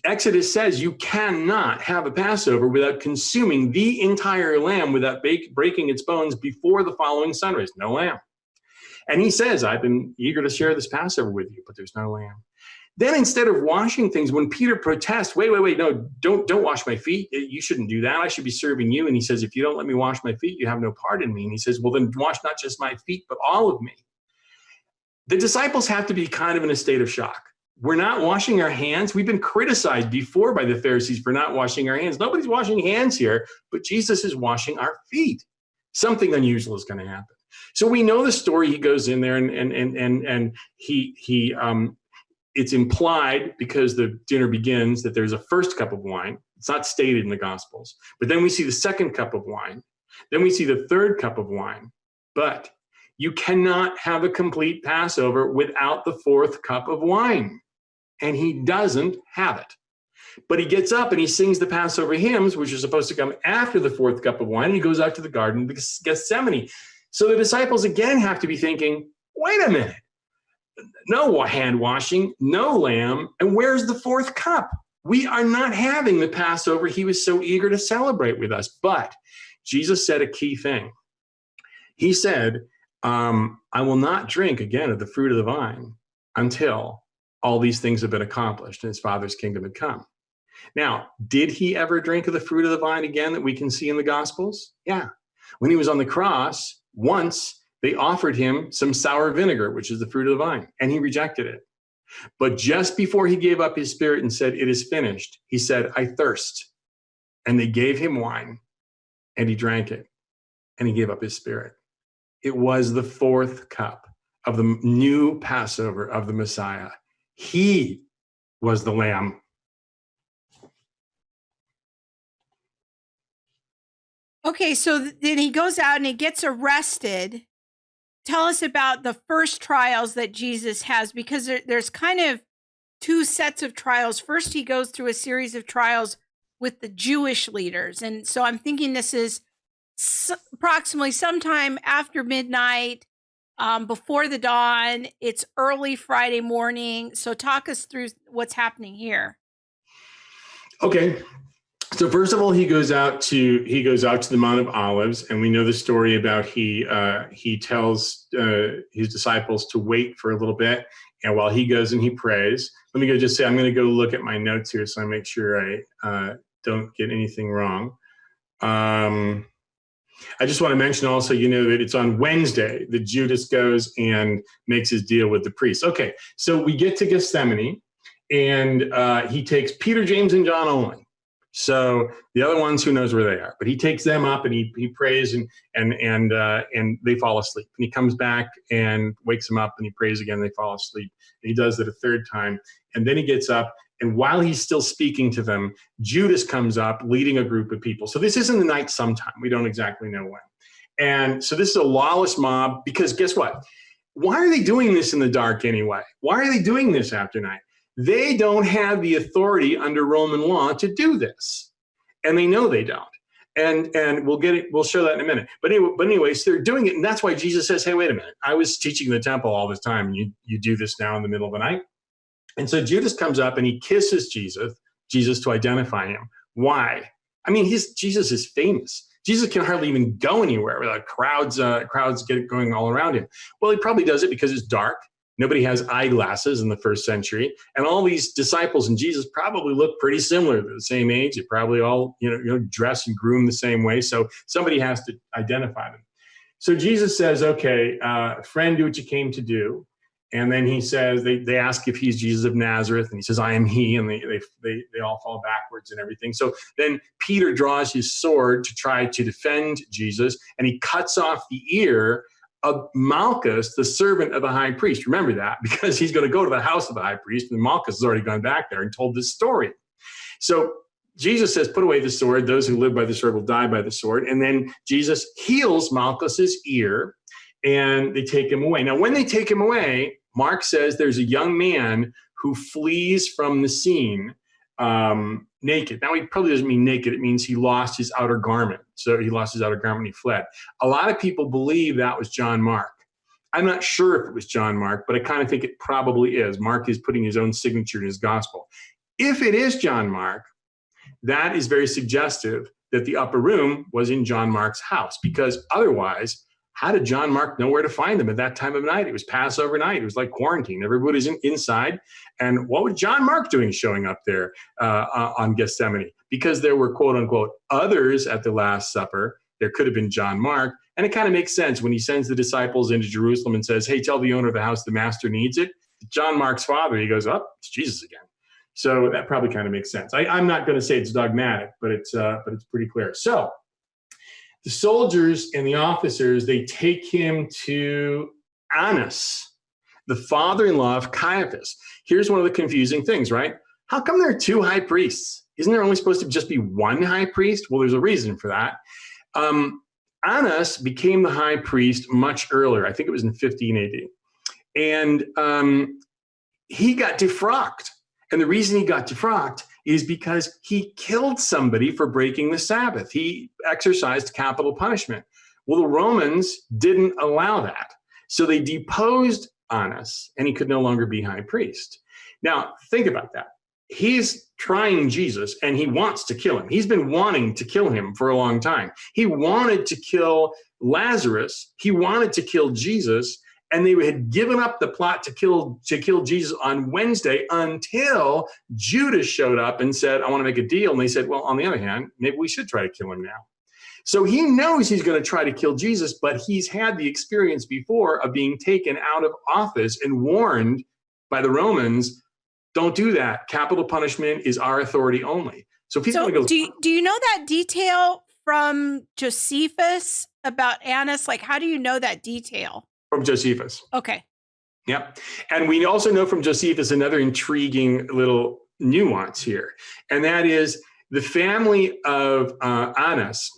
Exodus says you cannot have a Passover without consuming the entire lamb without breaking its bones before the following sunrise. No lamb. And he says, I've been eager to share this Passover with you, but there's no lamb. Then instead of washing things, when Peter protests, wait, no, don't wash my feet. You shouldn't do that. I should be serving you. And he says, if you don't let me wash my feet, you have no part in me. And he says, well, then wash not just my feet, but all of me. The disciples have to be kind of in a state of shock. We're not washing our hands. We've been criticized before by the Pharisees for not washing our hands. Nobody's washing hands here, but Jesus is washing our feet. Something unusual is going to happen. So we know the story. He goes in there and it's implied because the dinner begins that there's a first cup of wine. It's not stated in the Gospels, but then we see the second cup of wine. Then we see the third cup of wine, but you cannot have a complete Passover without the fourth cup of wine. And he doesn't have it. But he gets up and he sings the Passover hymns, which are supposed to come after the fourth cup of wine. And he goes out to the Garden of Gethsemane. So the disciples again have to be thinking, wait a minute. No hand washing, no lamb. And where's the fourth cup? We are not having the Passover he was so eager to celebrate with us. But Jesus said a key thing. He said, I will not drink again of the fruit of the vine until all these things have been accomplished and his Father's kingdom had come. Now, did he ever drink of the fruit of the vine again that we can see in the Gospels? Yeah. When he was on the cross, Once they offered him some sour vinegar, which is the fruit of the vine, and he rejected it. But just before he gave up his spirit and said, "It is finished," he said, "I thirst." And they gave him wine, and he drank it, and he gave up his spirit. It was the fourth cup of the new Passover of the Messiah. He was the lamb. Okay, so then he goes out and he gets arrested. Tell us about the first trials that Jesus has, because there's kind of two sets of trials. First, he goes through a series of trials with the Jewish leaders. And so I'm thinking this is approximately sometime after midnight, before the dawn. It's early Friday morning. So talk us through what's happening here. Okay. So first of all, he goes out to the Mount of Olives, and we know the story about he tells his disciples to wait for a little bit, and while he goes and he prays. Let me just say I'm going to go look at my notes here so I make sure I don't get anything wrong. I just want to mention also, that it's on Wednesday that Judas goes and makes his deal with the priests. Okay, so we get to Gethsemane, and he takes Peter, James, and John only. So the other ones, who knows where they are? But he takes them up and he prays and they fall asleep. And he comes back and wakes them up and he prays again. They fall asleep. And he does it a third time. And then he gets up, and while he's still speaking to them, Judas comes up leading a group of people. So this is in the night sometime. We don't exactly know when. And so this is a lawless mob, because guess what? Why are they doing this in the dark anyway? Why are they doing this after night? They don't have the authority under Roman law to do this, and they know they don't. And we'll show that in a minute. But anyway, so they're doing it, and that's why Jesus says, "Hey, wait a minute! I was teaching in the temple all this time, and you do this now in the middle of the night." And so Judas comes up and he kisses Jesus to identify him. Why? I mean, Jesus is famous. Jesus can hardly even go anywhere without crowds get going all around him. Well, he probably does it because it's dark. Nobody has eyeglasses in the first century. And all these disciples and Jesus probably look pretty similar. They're the same age. They probably all, dress and groom the same way. So somebody has to identify them. So Jesus says, "Okay, friend, do what you came to do." And then he says, they ask if he's Jesus of Nazareth. And he says, "I am he." And they all fall backwards and everything. So then Peter draws his sword to try to defend Jesus. And he cuts off the ear of Malchus, the servant of the high priest. Remember that, because he's going to go to the house of the high priest, and Malchus has already gone back there and told this story. So Jesus says, "Put away the sword. Those who live by the sword will die by the sword." And then Jesus heals Malchus's ear, and they take him away. Now, when they take him away, Mark says there's a young man who flees from the scene naked. Now, he probably doesn't mean naked. It means he lost his outer garment. So he lost his outer garment and he fled. A lot of people believe that was John Mark. I'm not sure if it was John Mark, but I kind of think it probably is. Mark is putting his own signature in his gospel. If it is John Mark, that is very suggestive that the upper room was in John Mark's house, because otherwise, how did John Mark know where to find them at that time of night? It was Passover night. It was like quarantine. Everybody's inside. And what was John Mark doing showing up there on Gethsemane? Because there were, quote unquote, others at the Last Supper. There could have been John Mark. And it kind of makes sense when he sends the disciples into Jerusalem and says, "Hey, tell the owner of the house the master needs it." John Mark's father, he goes, "Oh, it's Jesus again." So that probably kind of makes sense. I'm not going to say it's dogmatic, but it's pretty clear. So the soldiers and the officers, they take him to Annas, the father-in-law of Caiaphas. Here's one of the confusing things, right? How come there are two high priests? Isn't there only supposed to just be one high priest? Well, there's a reason for that. Annas became the high priest much earlier. I think it was in 15 AD. And he got defrocked. And the reason he got defrocked is because he killed somebody for breaking the Sabbath. He exercised capital punishment. Well, the Romans didn't allow that. So they deposed Annas, and he could no longer be high priest. Now, think about that. He's trying Jesus, and he wants to kill him. He's been wanting to kill him for a long time. He wanted to kill Lazarus. He wanted to kill Jesus. And they had given up the plot to kill Jesus on Wednesday until Judas showed up and said, "I want to make a deal." And they said, "Well, on the other hand, maybe we should try to kill him now." So he knows he's going to try to kill Jesus, but he's had the experience before of being taken out of office and warned by the Romans, don't do that. Capital punishment is our authority only. So people go, do you know that detail from Josephus about Annas? Like, how do you know that detail? From Josephus. Okay. Yep. And we also know from Josephus another intriguing little nuance here. And that is the family of Annas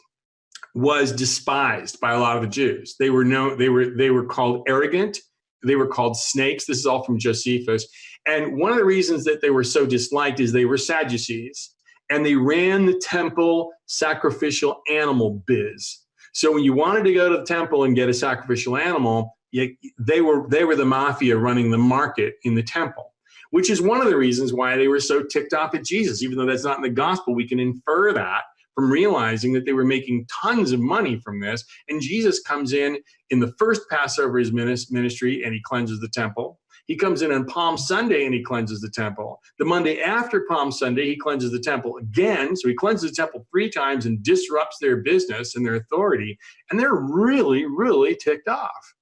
was despised by a lot of the Jews. They were called arrogant. They were called snakes. This is all from Josephus. And one of the reasons that they were so disliked is they were Sadducees, and they ran the temple sacrificial animal biz. So when you wanted to go to the temple and get a sacrificial animal, they were the mafia running the market in the temple, which is one of the reasons why they were so ticked off at Jesus. Even though that's not in the gospel, we can infer that from realizing that they were making tons of money from this. And Jesus comes in the first Passover his ministry, and he cleanses the temple. He comes in on Palm Sunday and he cleanses the temple. The Monday after Palm Sunday, he cleanses the temple again. So he cleanses the temple 3 times and disrupts their business and their authority. And they're really, really ticked off.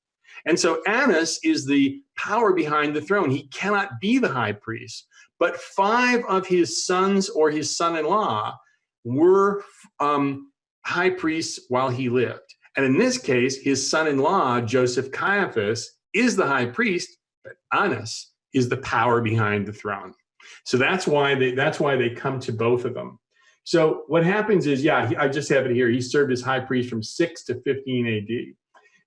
And so Annas is the power behind the throne. He cannot be the high priest, but 5 of his sons or his son-in-law were high priests while he lived. And in this case, his son-in-law, Joseph Caiaphas, is the high priest, but Annas is the power behind the throne. So that's why they come to both of them. So what happens is, I just have it here. He served as high priest from 6 to 15 AD.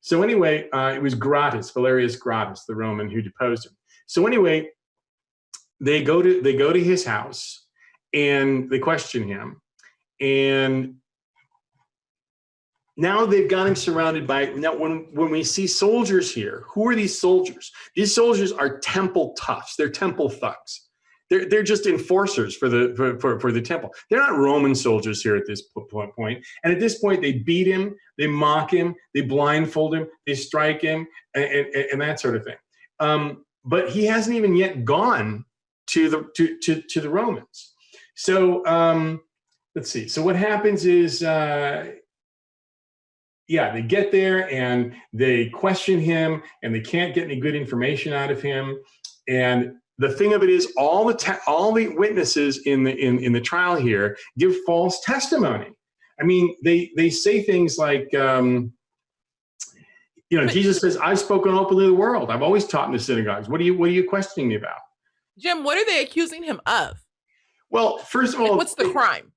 So anyway, it was Valerius Gratus, the Roman, who deposed him. So anyway, they go to his house and they question him. And now they've got him surrounded by, now when we see soldiers here, who are these soldiers? These soldiers are temple toughs. They're temple thugs. They're just enforcers for the temple. They're not Roman soldiers here at this point. And at this point, they beat him, they mock him, they blindfold him, they strike him, and that sort of thing. But he hasn't even yet gone to the Romans. So let's see. So what happens is, they get there and they question him, and they can't get any good information out of him. And the thing of it is, all the witnesses in the trial here give false testimony. I mean, they say things like, Jesus says, "I've spoken openly to the world. I've always taught in the synagogues. What are you questioning me about?" Jim, what are they accusing him of? Well, first of all, what's the crime?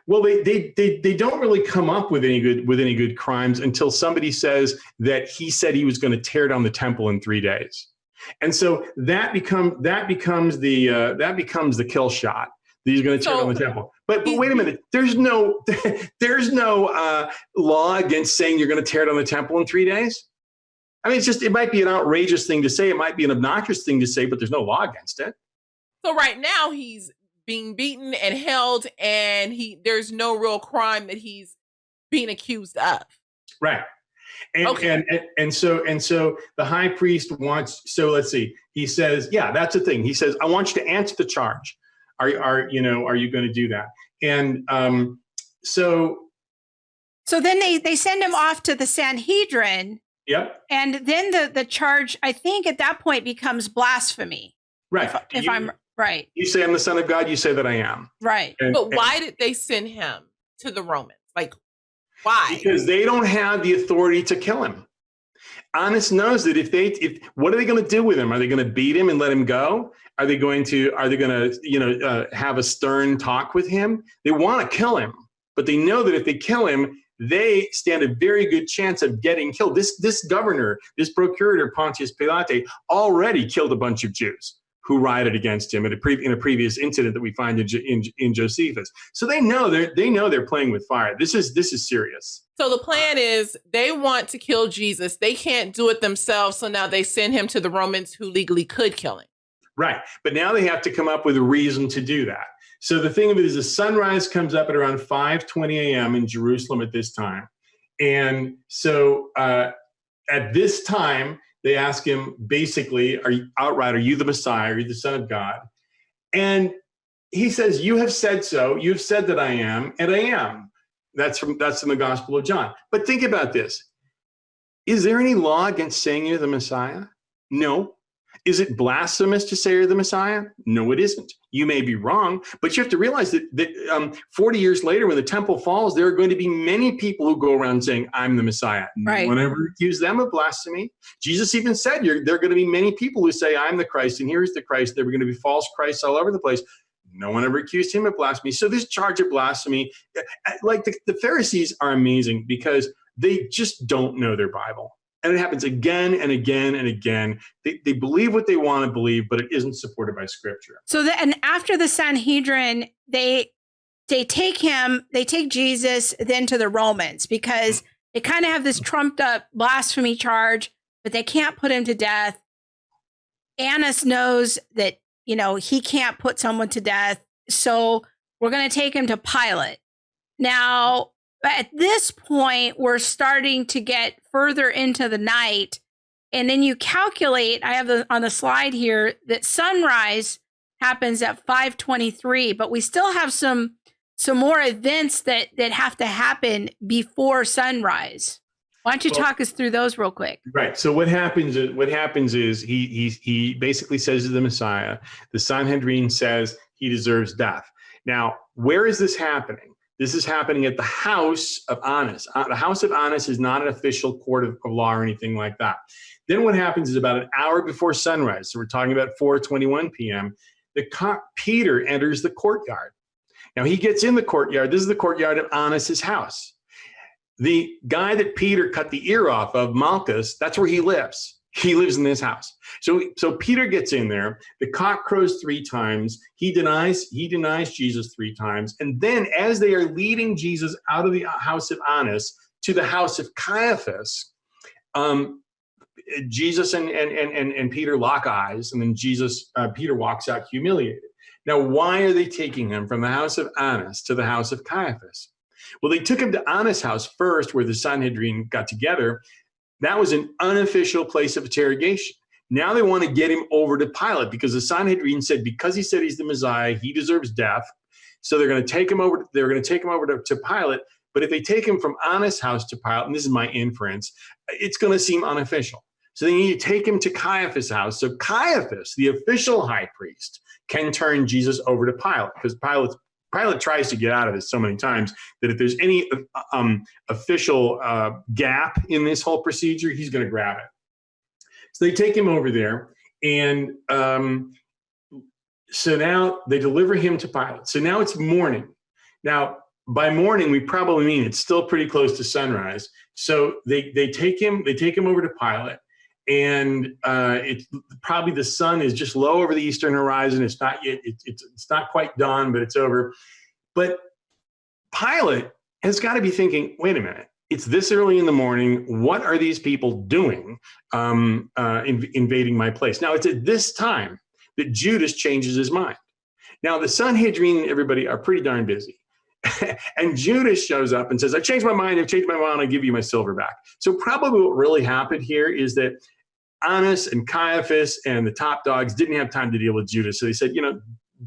Well, they don't really come up with any good crimes until somebody says that he said he was going to tear down the temple in 3 days. And so that becomes the kill shot. That he's going to tear down the temple. But wait a minute. There's no law against saying you're going to tear down the temple in 3 days. I mean, it might be an outrageous thing to say. It might be an obnoxious thing to say, but there's no law against it. So right now he's being beaten and held, and there's no real crime that he's being accused of. Right. And, okay. and so the high priest wants, so let's see, he says, that's the thing. He says, I want you to answer the charge. Are you going to do that? And so then they send him off to the Sanhedrin. Yep. And then the charge, I think at that point, becomes blasphemy. Right. If I'm right. You say I'm the Son of God, you say that I am. Right. But why did they send him to the Romans? Like, why? Because they don't have the authority to kill him. Annas knows that if what are they going to do with him? Are they going to beat him and let him go? Are they going to have a stern talk with him? They want to kill him, but they know that if they kill him, they stand a very good chance of getting killed. This governor, this procurator, Pontius Pilate, already killed a bunch of Jews who rioted against him in a previous incident that we find in Josephus. So they know they're playing with fire. This is serious. So the plan is they want to kill Jesus. They can't do it themselves, so now they send him to the Romans who legally could kill him. Right, but now they have to come up with a reason to do that. So the thing of it is, the sunrise comes up at around 5:20 a.m. in Jerusalem at this time, and so at this time, they ask him basically, are you the Messiah? Are you the Son of God? And he says, you have said so. You've said that I am, and I am. That's in the Gospel of John. But think about this. Is there any law against saying you're the Messiah? No. Is it blasphemous to say you're the Messiah? No, it isn't. You may be wrong, but you have to realize that 40 years later, when the temple falls, there are going to be many people who go around saying, I'm the Messiah. Right. No one ever accused them of blasphemy. Jesus even said, there are going to be many people who say, I'm the Christ, and here's the Christ. There are going to be false Christs all over the place. No one ever accused him of blasphemy. So this charge of blasphemy, like the Pharisees are amazing because they just don't know their Bible. And it happens again and again and again. They believe what they want to believe, but it isn't supported by Scripture. So and after the Sanhedrin, they take Jesus then to the Romans because they kind of have this trumped up blasphemy charge, but they can't put him to death. Annas knows that, he can't put someone to death. So we're going to take him to Pilate. Now, at this point, we're starting to get further into the night. And then you calculate, I have on the slide here, that sunrise happens at 5:23, but we still have some more events that have to happen before sunrise. Why don't you talk us through those real quick? Right. So what happens is he basically says to the Messiah, the Sanhedrin says he deserves death. Now, where is this happening? This is happening at the house of Annas. The house of Annas is not an official court of law or anything like that. Then what happens is about an hour before sunrise, so we're talking about 4:21 p.m., Peter enters the courtyard. Now he gets in the courtyard. This is the courtyard of Annas' house. The guy that Peter cut the ear off of, Malchus, that's where he lives. He lives in this house. So Peter gets in there. The cock crows 3 times. He denies Jesus 3 times. And then as they are leading Jesus out of the house of Annas to the house of Caiaphas, Jesus and Peter lock eyes, and then Peter walks out humiliated. Now, why are they taking him from the house of Annas to the house of Caiaphas? Well, they took him to Annas' house first, where the Sanhedrin got together. That was an unofficial place of interrogation. Now they want to get him over to Pilate because the Sanhedrin said because he said he's the Messiah, he deserves death. So they're going to take him over. They're going to take him over to Pilate. But if they take him from Annas' house to Pilate, and this is my inference, it's going to seem unofficial. So they need to take him to Caiaphas' house. So Caiaphas, the official high priest, can turn Jesus over to Pilate because Pilate tries to get out of this so many times that if there's any official gap in this whole procedure, he's going to grab it. So they take him over there, and so now they deliver him to Pilate. So now it's morning. Now, by morning, we probably mean it's still pretty close to sunrise. So they take him over to Pilate, and it's probably the sun is just low over the eastern horizon. It's not yet. It's not quite dawn, but it's over. But Pilate has got to be thinking, wait a minute. It's this early in the morning. What are these people doing invading my place? Now, it's at this time that Judas changes his mind. Now, the Sanhedrin and everybody are pretty darn busy. And Judas shows up and says, I've changed my mind. I'll give you my silver back. So probably what really happened here is that Annas and Caiaphas and the top dogs didn't have time to deal with Judas. So they said,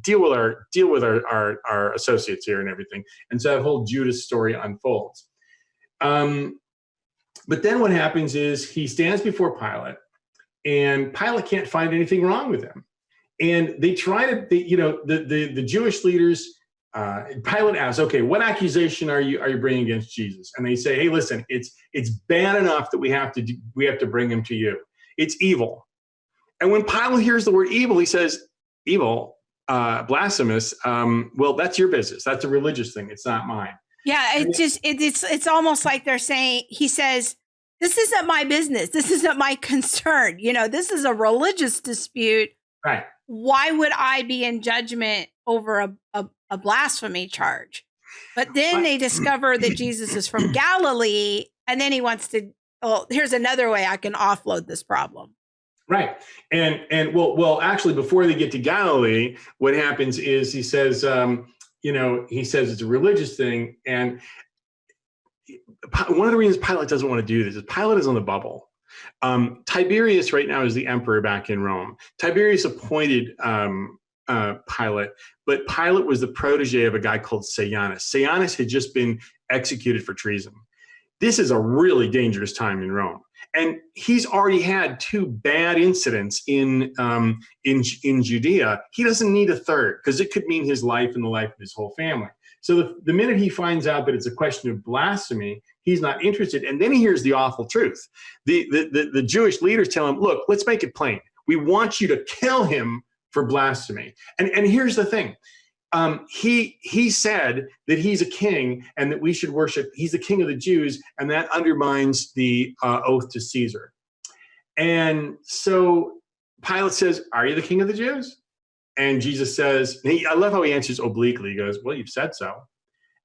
deal with our associates here and everything. And so that whole Judas story unfolds. But then what happens is he stands before Pilate, and Pilate can't find anything wrong with him. And they try to, the Jewish leaders, Pilate asks, okay, what accusation are you bringing against Jesus? And they say, hey, listen, it's bad enough that we have to bring him to you. It's evil. And when Pilate hears the word evil, he says, evil, blasphemous. Well, that's your business. That's a religious thing. It's not mine. Yeah, it's almost like they're saying, he says, this isn't my business. This isn't my concern. This is a religious dispute. Right. Why would I be in judgment over a blasphemy charge? But then they discover that Jesus is from Galilee, and then he wants to, here's another way I can offload this problem. Right. And well, actually, before they get to Galilee, what happens is he says, he says it's a religious thing. And one of the reasons Pilate doesn't want to do this is Pilate is on the bubble. Tiberius right now is the emperor back in Rome. Tiberius appointed Pilate, but Pilate was the protege of a guy called Sejanus. Sejanus had just been executed for treason. This is a really dangerous time in Rome. And he's already had 2 bad incidents in Judea. He doesn't need a third, because it could mean his life and the life of his whole family. So the minute he finds out that it's a question of blasphemy, he's not interested. And then he hears the awful truth. The Jewish leaders tell him, look, let's make it plain. We want you to kill him for blasphemy. And here's the thing. He said that he's a king and that we should worship. He's the king of the Jews, and that undermines the oath to Caesar. And so Pilate says, are you the king of the Jews? And Jesus says, I love how he answers obliquely. He goes, well, you've said so.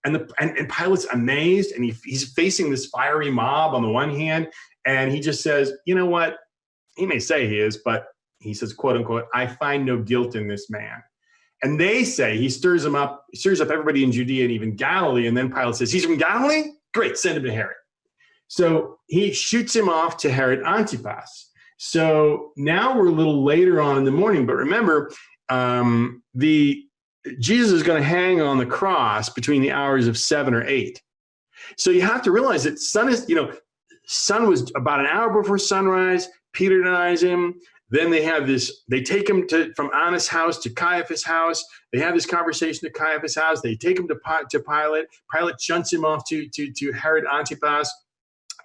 And Pilate's amazed, and he's facing this fiery mob on the one hand, and he just says, you know what? He may say he is, but he says, quote unquote, I find no guilt in this man. And they say he stirs up everybody in Judea and even Galilee. And then Pilate says, he's from Galilee? Great, send him to Herod. So he shoots him off to Herod Antipas. So now we're a little later on in the morning, but remember, Jesus is going to hang on the cross between the hours of 7 or 8. So you have to realize that sun was about an hour before sunrise. Peter denies him. Then they take him from Annas' house to Caiaphas' house. They have this conversation at Caiaphas' house. They take him to Pilate. Pilate shunts him off to Herod Antipas.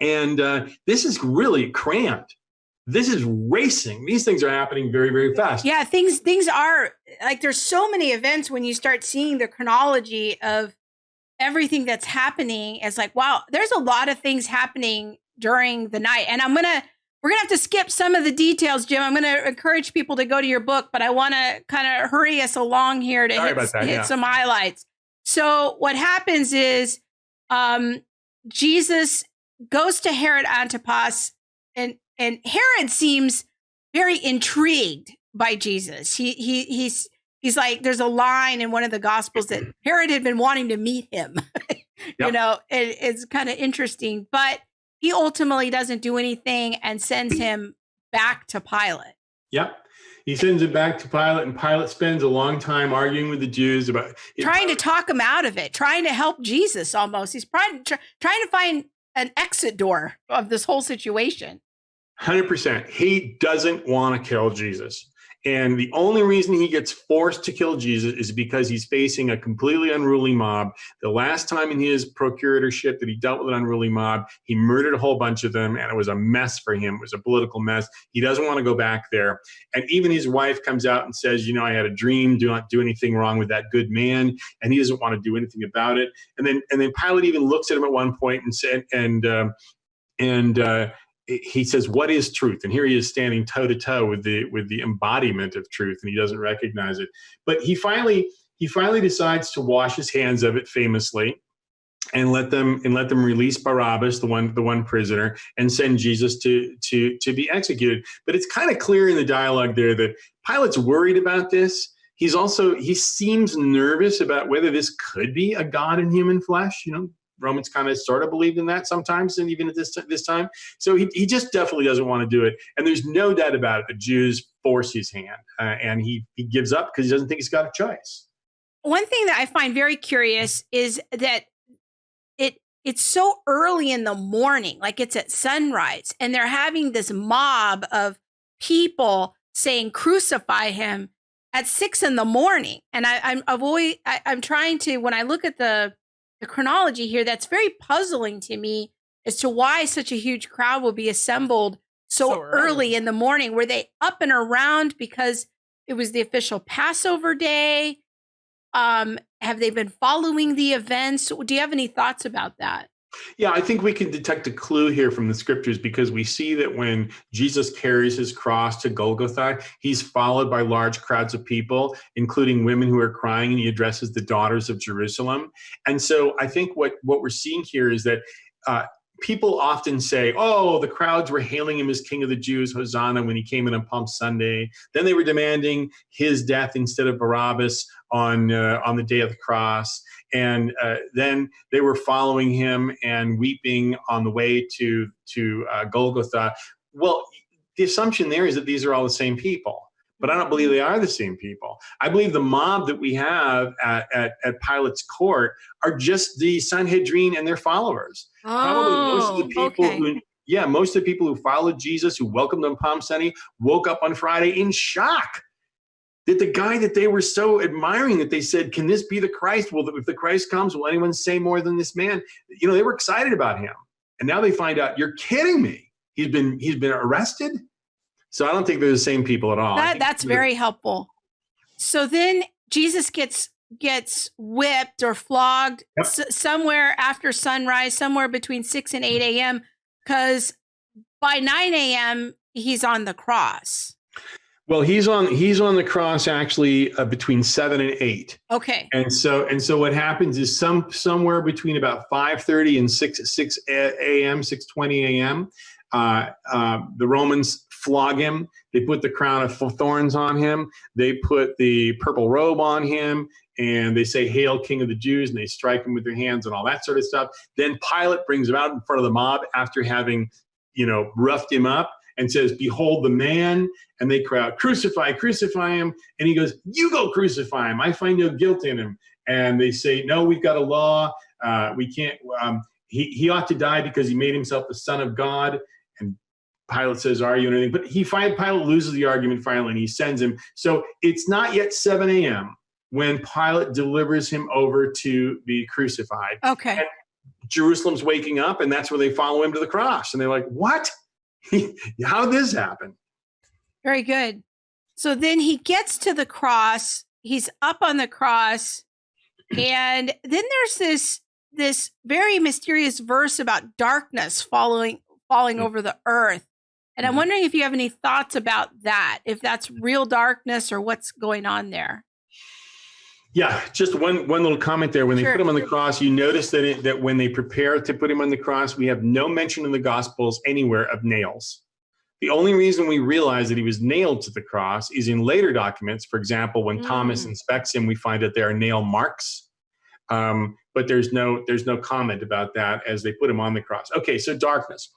And this is really crammed. This is racing. These things are happening very, very fast. Yeah, things are like, there's so many events when you start seeing the chronology of everything that's happening. It's like, wow, there's a lot of things happening during the night. And we're going to have to skip some of the details, Jim. I'm going to encourage people to go to your book, but I want to kind of hurry us along here to hit some highlights. So what happens is Jesus goes to Herod Antipas, and Herod seems very intrigued by Jesus. He's like, there's a line in one of the Gospels that Herod had been wanting to meet him. Yep. It's kind of interesting, but he ultimately doesn't do anything and sends him back to Pilate. Yep. He sends it back to Pilate, and Pilate spends a long time arguing with the Jews about trying to talk him out of it, trying to help Jesus almost. He's trying to find an exit door of this whole situation. 100%. He doesn't want to kill Jesus. And the only reason he gets forced to kill Jesus is because he's facing a completely unruly mob. The last time in his procuratorship that he dealt with an unruly mob, he murdered a whole bunch of them, and it was a mess for him. It was a political mess. He doesn't want to go back there. And even his wife comes out and says, I had a dream. Do not do anything wrong with that good man. And he doesn't want to do anything about it. And then Pilate even looks at him at one point and said, he says, what is truth? And here he is standing toe to toe with the embodiment of truth, and he doesn't recognize it. But he finally decides to wash his hands of it famously, and let them release Barabbas, the one prisoner, and send Jesus to be executed. But it's kind of clear in the dialogue there that Pilate's worried about this. He seems nervous about whether this could be a God in human flesh. Romans kind of sort of believed in that sometimes, and even at this time. So he just definitely doesn't want to do it. And there's no doubt about it. The Jews force his hand, and he gives up because he doesn't think he's got a choice. One thing that I find very curious is that it's so early in the morning, like it's at sunrise, and they're having this mob of people saying, crucify him at 6 a.m. And I'm trying to, when I look at the chronology here, that's very puzzling to me as to why such a huge crowd will be assembled so early in the morning. Were they up and around because it was the official Passover day? Have they been following the events? Do you have any thoughts about that? Yeah, I think we can detect a clue here from the scriptures, because we see that when Jesus carries his cross to Golgotha, he's followed by large crowds of people, including women who are crying, and he addresses the daughters of Jerusalem. And so I think what we're seeing here is that people often say, oh, the crowds were hailing him as King of the Jews, Hosanna, when he came in on Palm Sunday. Then they were demanding his death instead of Barabbas on the day of the cross. And then they were following him and weeping on the way to Golgotha. Well, the assumption there is that these are all the same people. But I don't believe they are the same people. I believe the mob that we have at Pilate's court are just the Sanhedrin and their followers. Probably most of the people most of the people who followed Jesus, who welcomed him on Palm Sunday, woke up on Friday in shock that the guy that they were so admiring, that they said, can this be the Christ? Well, if the Christ comes, will anyone say more than this man? You know, they were excited about him. And now they find out, you're kidding me. He's been arrested. So I don't think they're the same people at all. That's very helpful. So then Jesus gets whipped or flogged somewhere after sunrise, somewhere between 6 and 8 a.m. because by 9 a.m. he's on the cross. Well, he's on the cross actually between 7 and 8. Okay. And so what happens is somewhere between about 5:30 and 6 a.m., 6:20 a.m. The Romans flog him. They put the crown of thorns on him. They put the purple robe on him, and they say, "Hail, King of the Jews!" And they strike him with their hands and all that sort of stuff. Then Pilate brings him out in front of the mob after having, roughed him up, and says, "Behold the man." And they cry out, "Crucify, crucify him." And he goes, "You go crucify him. I find no guilt in him." And they say, "No, we've got a law. We can't. He ought to die because he made himself the Son of God." And Pilate says, "Are you?" and anything. But Pilate loses the argument finally, and he sends him. So it's not yet 7 a.m. when Pilate delivers him over to be crucified. Okay. And Jerusalem's waking up, and that's where they follow him to the cross. And they're like, "What? How did this happen?" Very good. So then he gets to the cross. He's up on the cross. And then there's this very mysterious verse about darkness falling over the earth. And I'm wondering if you have any thoughts about that, if that's real darkness or what's going on there. Yeah, just one little comment there. When they put him on the cross, you notice that when they prepare to put him on the cross, we have no mention in the Gospels anywhere of nails. The only reason we realize that he was nailed to the cross is in later documents. For example, when Thomas inspects him, we find that there are nail marks. But there's no comment about that as they put him on the cross. Okay, so darkness.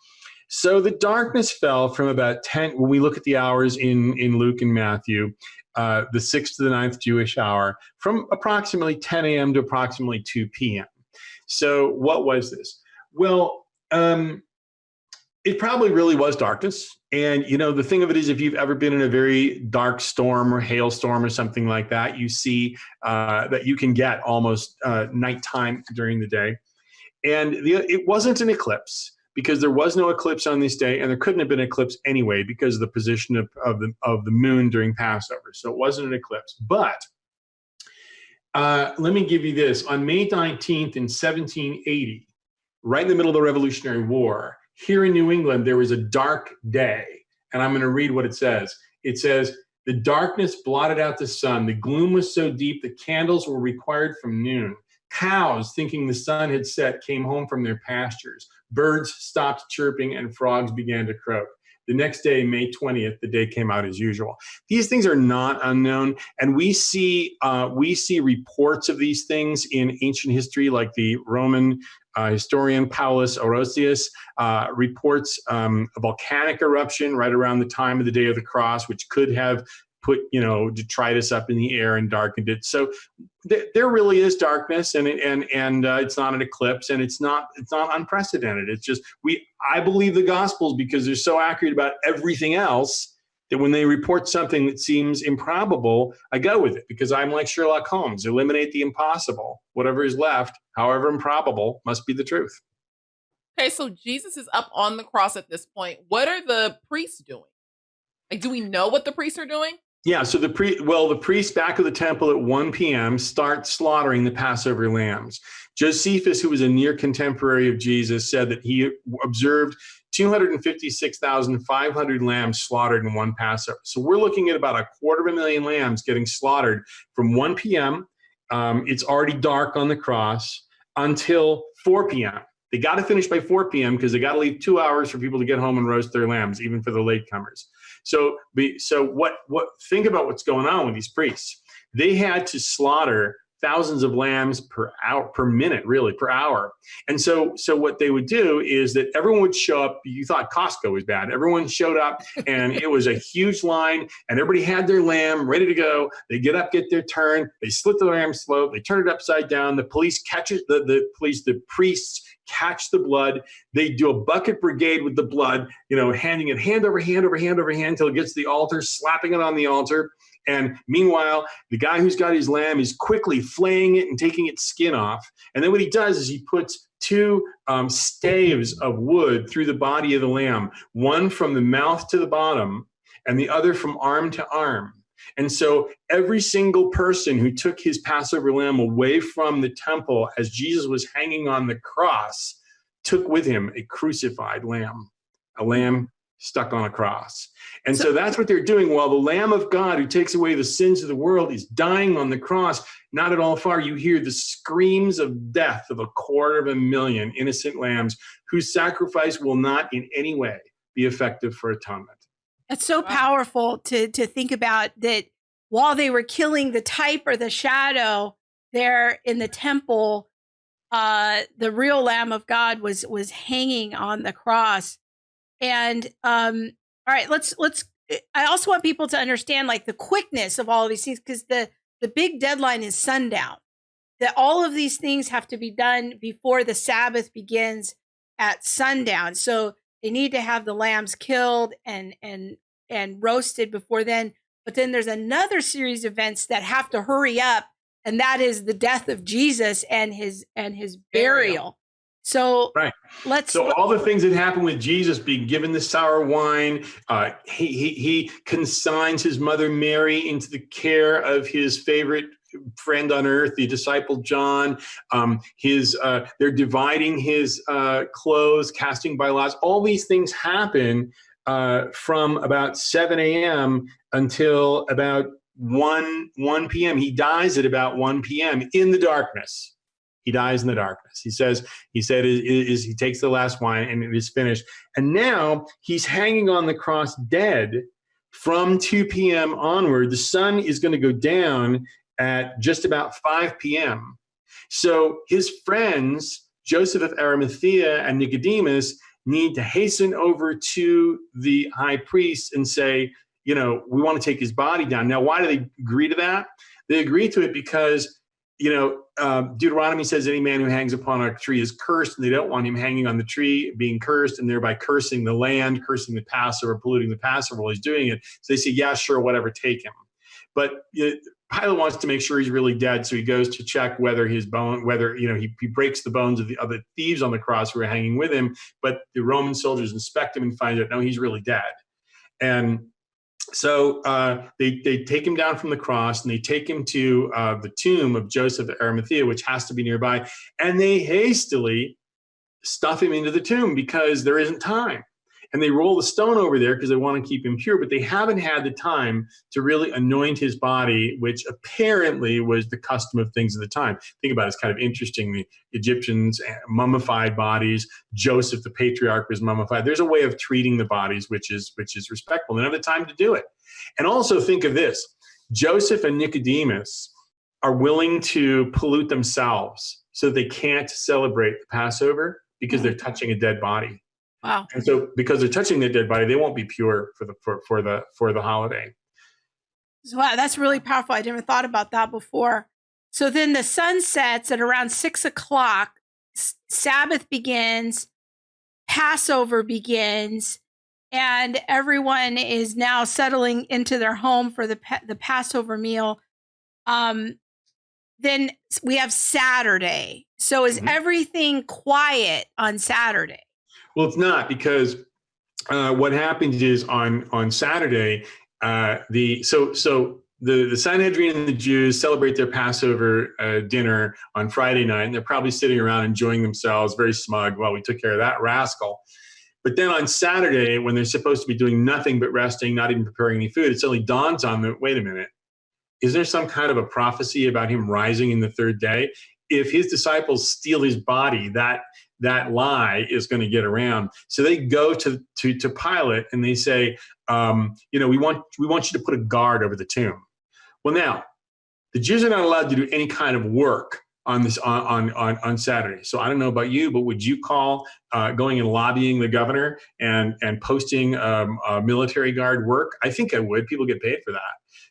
So the darkness fell from about 10, when we look at the hours in Luke and Matthew, the 6th to the 9th Jewish hour, from approximately 10 a.m. to approximately 2 p.m. So what was this? Well, it probably really was darkness. And, the thing of it is, if you've ever been in a very dark storm or hailstorm or something like that, you see that you can get almost nighttime during the day. And it wasn't an eclipse, because there was no eclipse on this day, and there couldn't have been an eclipse anyway because of the position of the moon during Passover. So it wasn't an eclipse. But let me give you this. On May 19th in 1780, right in the middle of the Revolutionary War, here in New England, there was a dark day. And I'm going to read what it says. It says, "The darkness blotted out the sun. The gloom was so deep the candles were required from noon. Cows, thinking the sun had set, came home from their pastures. Birds stopped chirping and frogs began to croak. The next day, May 20th, the day came out as usual." These things are not unknown, and we see reports of these things in ancient history, like the Roman historian Paulus Orosius reports a volcanic eruption right around the time of the day of the cross, which could have put detritus up in the air and darkened it. So there really is darkness, and it's not an eclipse, and it's not unprecedented. It's just I believe the Gospels because they're so accurate about everything else that when they report something that seems improbable, I go with it because I'm like Sherlock Holmes. Eliminate the impossible. Whatever is left, however improbable, must be the truth. Okay, so Jesus is up on the cross at this point. What are the priests doing? Like, do we know what the priests are doing? Yeah, so the priests back of the temple at 1 p.m. start slaughtering the Passover lambs. Josephus, who was a near contemporary of Jesus, said that he observed 256,500 lambs slaughtered in one Passover. So we're looking at about 250,000 lambs getting slaughtered from 1 p.m. It's already dark on the cross until 4 p.m. They got to finish by 4 p.m. because they got to leave 2 hours for people to get home and roast their lambs, even for the latecomers. So what? Think about what's going on with these priests. They had to slaughter thousands of lambs per hour. And so what they would do is that everyone would show up. You thought Costco was bad. Everyone showed up, and it was a huge line, and everybody had their lamb ready to go. They get up, get their turn. They slit the lamb's throat. They turn it upside down. The police catches the priests catch the blood. They do a bucket brigade with the blood, handing it hand over hand over hand over hand until it gets to the altar, slapping it on the altar. And meanwhile, the guy who's got his lamb is quickly flaying it and taking its skin off. And then what he does is he puts two staves of wood through the body of the lamb, one from the mouth to the bottom and the other from arm to arm. And so every single person who took his Passover lamb away from the temple as Jesus was hanging on the cross took with him a crucified lamb, a lamb stuck on a cross. And so that's what they're doing while the Lamb of God who takes away the sins of the world is dying on the cross. Not at all far, you hear the screams of death of 250,000 innocent lambs whose sacrifice will not in any way be effective for atonement. It's so powerful to think about that while they were killing the type or the shadow there in the temple, the real Lamb of God was hanging on the cross. And all right, let's. I also want people to understand like the quickness of all of these things, because the big deadline is sundown. That all of these things have to be done before the Sabbath begins at sundown. So they need to have the lambs killed and roasted before then. But then there's another series of events that have to hurry up, and that is the death of Jesus and his burial. So right. So all the things that happen with Jesus, being given the sour wine, he consigns his mother Mary into the care of his favorite friend on earth, the disciple John. They're dividing his clothes, casting by lots. All these things happen from about 7 a.m. until about 1 p.m. He dies at about 1 p.m. in the darkness. He dies in the darkness. He said he takes the last wine and it is finished. And now he's hanging on the cross dead from 2 p.m. onward. The sun is going to go down at just about 5 p.m. So his friends, Joseph of Arimathea and Nicodemus, need to hasten over to the high priest and say, we want to take his body down. Now, why do they agree to that? They agree to it because Deuteronomy says any man who hangs upon a tree is cursed, and they don't want him hanging on the tree being cursed and thereby cursing the land, cursing the Passover, polluting the Passover while he's doing it. So they say, yeah, sure, whatever, take him. But Pilate wants to make sure he's really dead, so he goes to check whether he breaks the bones of the other thieves on the cross who are hanging with him. But the Roman soldiers inspect him and find out, no, he's really dead. And so they take him down from the cross and they take him to the tomb of Joseph of Arimathea, which has to be nearby. And they hastily stuff him into the tomb because there isn't time. And they roll the stone over there because they want to keep him pure, but they haven't had the time to really anoint his body, which apparently was the custom of things at the time. Think about it, it's kind of interesting. The Egyptians mummified bodies. Joseph, the patriarch, was mummified. There's a way of treating the bodies which is respectful. They don't have the time to do it. And also think of this. Joseph and Nicodemus are willing to pollute themselves so that they can't celebrate the Passover because they're touching a dead body. Wow. And so because they're touching their dead body, they won't be pure for the holiday. Wow, that's really powerful. I never thought about that before. So then the sun sets at around 6 o'clock. Sabbath begins, Passover begins, and everyone is now settling into their home for the Passover meal. Then we have Saturday. So is everything quiet on Saturday? Well, it's not, because what happens is on Saturday, the Sanhedrin and the Jews celebrate their Passover dinner on Friday night, and they're probably sitting around enjoying themselves, very smug. Well, we took care of that rascal. But then on Saturday, when they're supposed to be doing nothing but resting, not even preparing any food, it suddenly dawns on them, wait a minute, is there some kind of a prophecy about him rising in the third day? If his disciples steal his body, that lie is going to get around. So they go to Pilate and they say, we want you to put a guard over the tomb. Well, now, The Jews are not allowed to do any kind of work on this on Saturday. So I don't know about you, but would you call going and lobbying the governor and posting military guard work? I think I would. People get paid for that.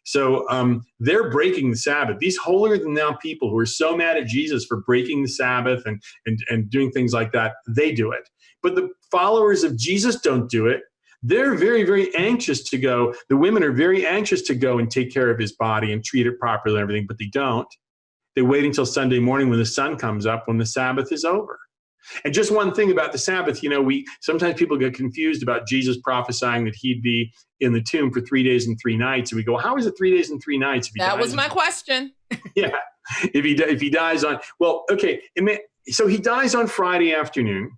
So they're breaking the Sabbath. These holier than thou people who are so mad at Jesus for breaking the Sabbath and doing things like that, they do it. But the followers of Jesus don't do it. They're very, very anxious to go. The women are very anxious to go and take care of his body and treat it properly and everything, but they don't. They wait until Sunday morning when the sun comes up, when the Sabbath is over. And just one thing about the Sabbath, sometimes people get confused about Jesus prophesying that he'd be in the tomb for 3 days and 3 nights. And we go, how is it 3 days and 3 nights? That was my question. Yeah. If he dies on, well, okay. So he dies on Friday afternoon.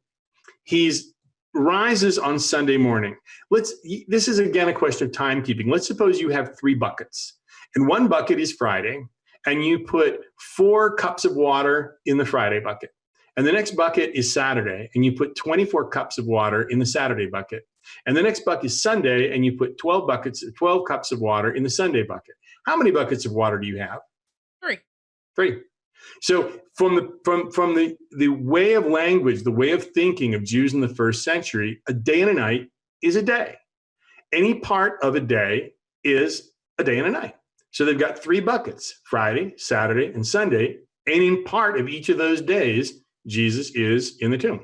He's rises on Sunday morning. This is again a question of timekeeping. Let's suppose you have 3 buckets, and one bucket is Friday, and you put 4 cups of water in the Friday bucket. And the next bucket is Saturday, and you put 24 cups of water in the Saturday bucket. And the next bucket is Sunday, and you put 12 cups of water in the Sunday bucket. How many buckets of water do you have? 3. So from the way of language, the way of thinking of Jews in the first century, a day and a night is a day. Any part of a day is a day and a night. So they've got 3 buckets, Friday, Saturday, and Sunday. And in part of each of those days, Jesus is in the tomb.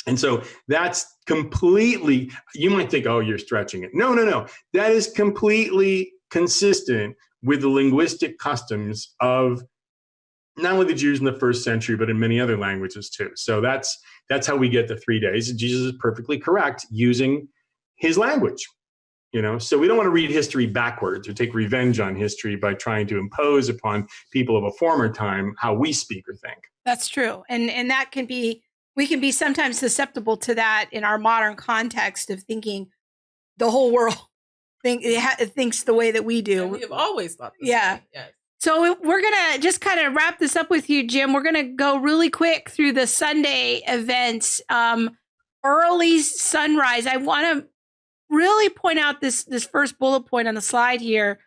And so that's completely, you might think, oh, you're stretching it. No. That is completely consistent with the linguistic customs of not only the Jews in the first century, but in many other languages too. So that's how we get the 3 days. And Jesus is perfectly correct using his language. So we don't want to read history backwards or take revenge on history by trying to impose upon people of a former time how we speak or think. That's true. And that we can be sometimes susceptible to that in our modern context of thinking the whole world thinks the way that we do. And we have always thought this way. Yes. So we're going to just kind of wrap this up with you, Jim. We're going to go really quick through the Sunday events. Early sunrise. I want to really point out this first bullet point on the slide here,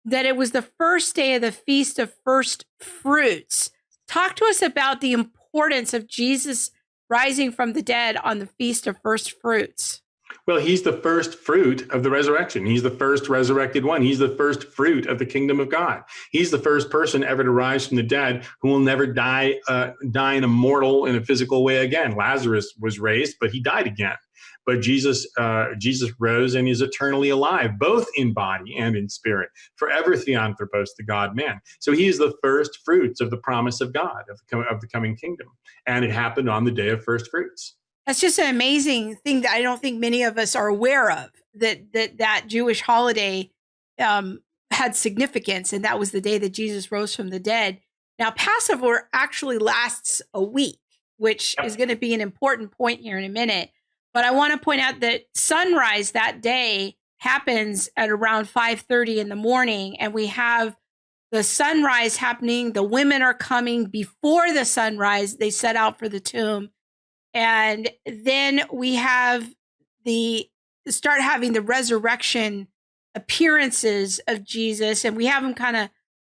that it was the first day of the Feast of First Fruits. Talk to us about the importance of Jesus rising from the dead on the Feast of First Fruits. Well, he's the first fruit of the resurrection. He's the first resurrected one. He's the first fruit of the kingdom of God. He's the first person ever to rise from the dead who will never die in a mortal, in a physical way again. Lazarus was raised, but he died again. But Jesus rose and is eternally alive, both in body and in spirit, forever theanthropos, the God-man. So he is the first fruits of the promise of God, of the coming kingdom. And it happened on the day of first fruits. That's just an amazing thing that I don't think many of us are aware of, that Jewish holiday had significance, and that was the day that Jesus rose from the dead. Now, Passover actually lasts a week, which is going to be an important point here in a minute. But I want to point out that sunrise that day happens at around 5:30 in the morning, and we have the sunrise happening. The women are coming before the sunrise. They set out for the tomb. And then we have start having the resurrection appearances of Jesus, and we have them kind of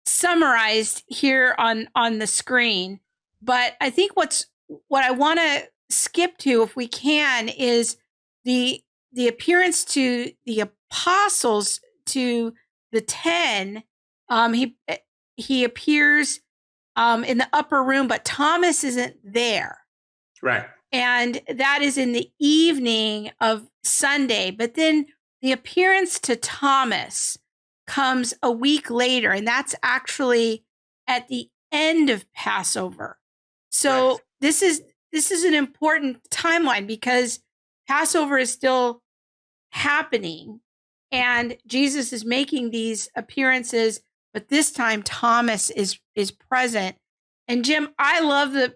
summarized here on the screen. But I think what I want to skip to, if we can, is the appearance to the apostles, to the 10. He appears in the upper room, but Thomas isn't there. Right. And that is in the evening of Sunday. But then the appearance to Thomas comes a week later, and that's actually at the end of Passover. So Right. this is an important timeline, because Passover is still happening and Jesus is making these appearances, but this time Thomas is present. And Jim, I love the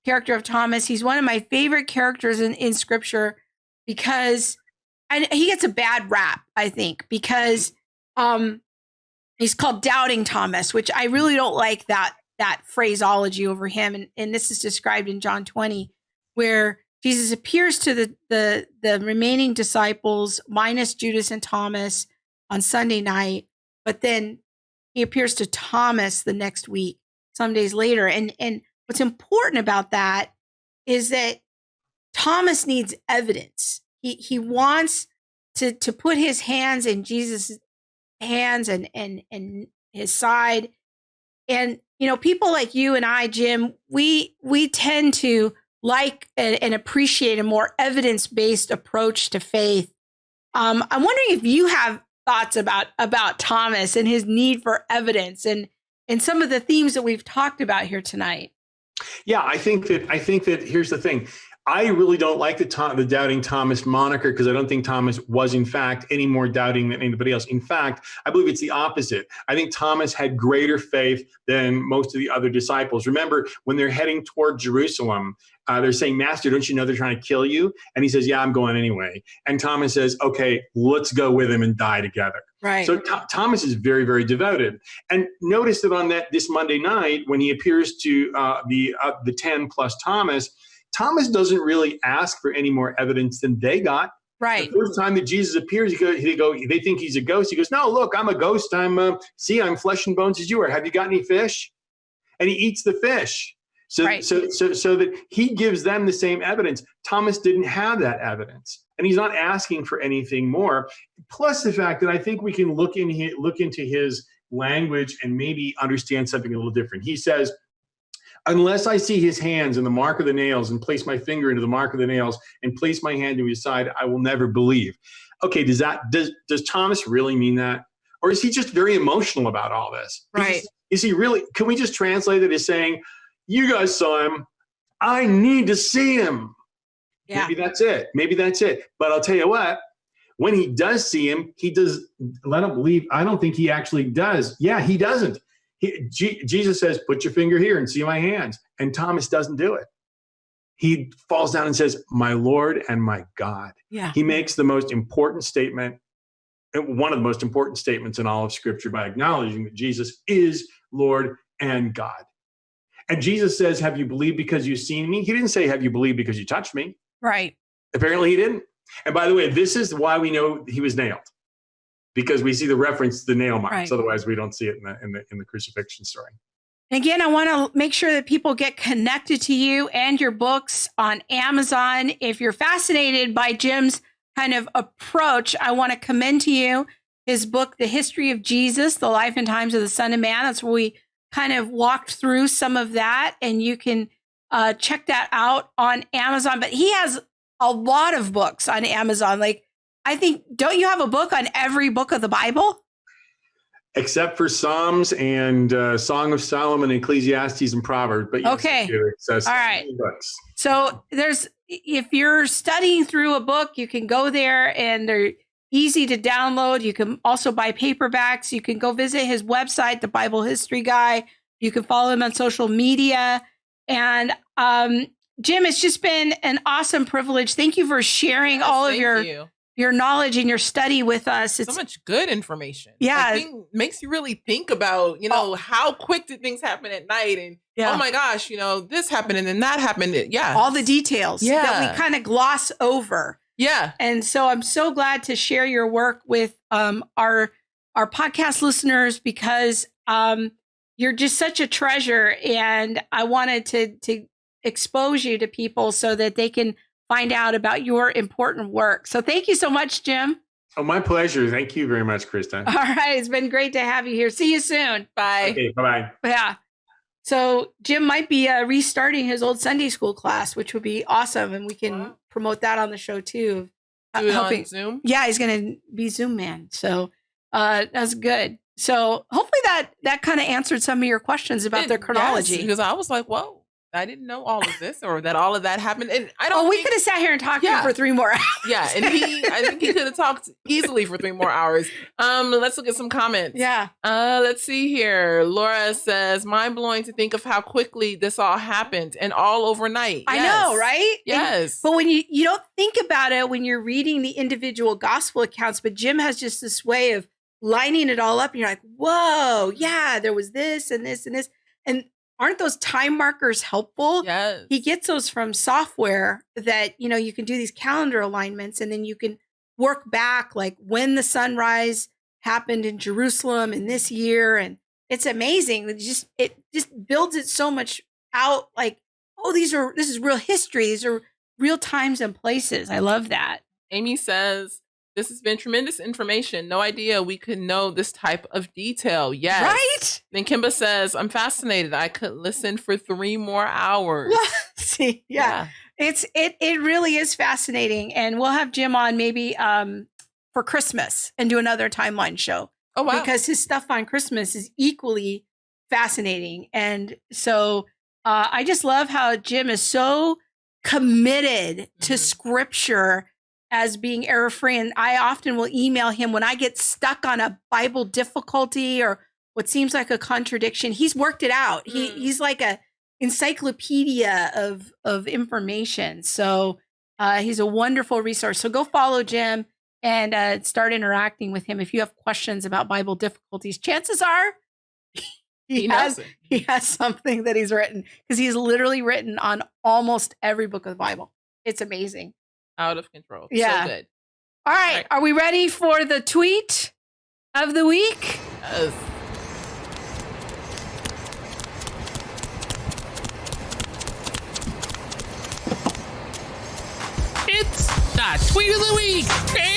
character of Thomas. He's one of my favorite characters in scripture, because he gets a bad rap, I think, because he's called Doubting Thomas, which I really don't like that phraseology over him. And this is described in John 20, where Jesus appears to the remaining disciples minus Judas and Thomas on Sunday night, but then he appears to Thomas the next week, some days later. And what's important about that is that Thomas needs evidence. He wants to put his hands in Jesus' hands and his side. And, people like you and I, Jim, we tend to like and appreciate a more evidence-based approach to faith. I'm wondering if you have thoughts about Thomas and his need for evidence and some of the themes that we've talked about here tonight. Yeah, I think that here's the thing. I really don't like the doubting Thomas moniker because I don't think Thomas was, in fact, any more doubting than anybody else. In fact, I believe it's the opposite. I think Thomas had greater faith than most of the other disciples. Remember, when they're heading toward Jerusalem, they're saying, Master, don't you know they're trying to kill you? And he says, yeah, I'm going anyway. And Thomas says, okay, let's go with him and die together. Right. So Thomas is very, very devoted. And notice that on this Monday night, when he appears to the 10 plus Thomas doesn't really ask for any more evidence than they got. Right. The first time that Jesus appears, they think he's a ghost. He goes, no, look, I'm a ghost. I'm flesh and bones as you are. Have you got any fish? And he eats the fish. So that he gives them the same evidence. Thomas didn't have that evidence, and he's not asking for anything more. Plus the fact that I think we can look into his language and maybe understand something a little different. He says, unless I see his hands and the mark of the nails and place my finger into the mark of the nails and place my hand to his side, I will never believe. Okay, does Thomas really mean that? Or is he just very emotional about all this? Right. Is he really, can we just translate it as saying, you guys saw him, I need to see him? Yeah. Maybe that's it. But I'll tell you what, when he does see him, he does let him believe. I don't think he actually does. Yeah, he doesn't. Jesus says, put your finger here and see my hands. And Thomas doesn't do it. He falls down and says, my Lord and my God. Yeah. He makes the most important statement, one of the most important statements in all of Scripture, by acknowledging that Jesus is Lord and God. And Jesus says, have you believed because you've seen me? He didn't say, have you believed because you touched me? Right. Apparently he didn't. And by the way, this is why we know he was nailed. Because we see the reference to the nail marks. Right. Otherwise, we don't see it in the crucifixion story. And again, I want to make sure that people get connected to you and your books on Amazon. If you're fascinated by Jim's kind of approach, I want to commend to you his book, The History of Jesus, The Life and Times of the Son of Man. That's where we kind of walked through some of that, and you can check that out on Amazon. But he has a lot of books on Amazon. Like, I think, don't you have a book on every book of the Bible? Except for Psalms and Song of Solomon, Ecclesiastes, and Proverbs. But yes, okay. All right. Books. So if you're studying through a book, you can go there and they're easy to download. You can also buy paperbacks. You can go visit his website, The Bible History Guy. You can follow him on social media. And Jim, it's just been an awesome privilege. Thank you for sharing all of your knowledge and your study with us. It's so much good information. Yeah. I think makes you really think about, how quick did things happen at night? And oh my gosh, this happened and then that happened. Yeah. All the details that we kind of gloss over. Yeah. And so I'm so glad to share your work with our podcast listeners because you're just such a treasure. And I wanted to expose you to people so that they can find out about your important work. So thank you so much, Jim. Oh, my pleasure. Thank you very much, Krista. All right. It's been great to have you here. See you soon. Bye. Okay, bye-bye. Yeah. So Jim might be restarting his old Sunday school class, which would be awesome. And we can promote that on the show too. Do it on Zoom? Yeah, he's going to be Zoom man. So that's good. So hopefully that kind of answered some of your questions about their chronology. Yes, because I was like, whoa, I didn't know all of this or that all of that happened. And we could have sat here and talked to you for 3 more hours. Yeah. And I think he could have talked easily for 3 more hours. Let's look at some comments. Yeah. Let's see here. Laura says, mind blowing to think of how quickly this all happened and all overnight. I know, right? Yes. But when you don't think about it when you're reading the individual gospel accounts, but Jim has just this way of lining it all up. And you're like, whoa, yeah, there was this and this and this. And aren't those time markers helpful? Yes. He gets those from software that, you can do these calendar alignments and then you can work back like when the sunrise happened in Jerusalem in this year and It's amazing. It just builds it so much out. Like, oh, this is real history. These are real times and places. I love that. Amy says, this has been tremendous information. No idea we could know this type of detail. Yes. Right? Then Kimba says, I'm fascinated. I could listen for 3 more hours. See, yeah. It really is fascinating. And we'll have Jim on maybe for Christmas and do another timeline show. Oh, wow. Because his stuff on Christmas is equally fascinating. And so I just love how Jim is so committed to scripture as being error-free. And I often will email him when I get stuck on a Bible difficulty or what seems like a contradiction. He's worked it out. He's like a encyclopedia of information. So he's a wonderful resource. So go follow Jim and start interacting with him. If you have questions about Bible difficulties, chances are he has something that he's written, because he's literally written on almost every book of the Bible. It's amazing. Out of control. Yeah. So good. All right. Are we ready for the tweet of the week? Yes. It's the tweet of the week. Hey!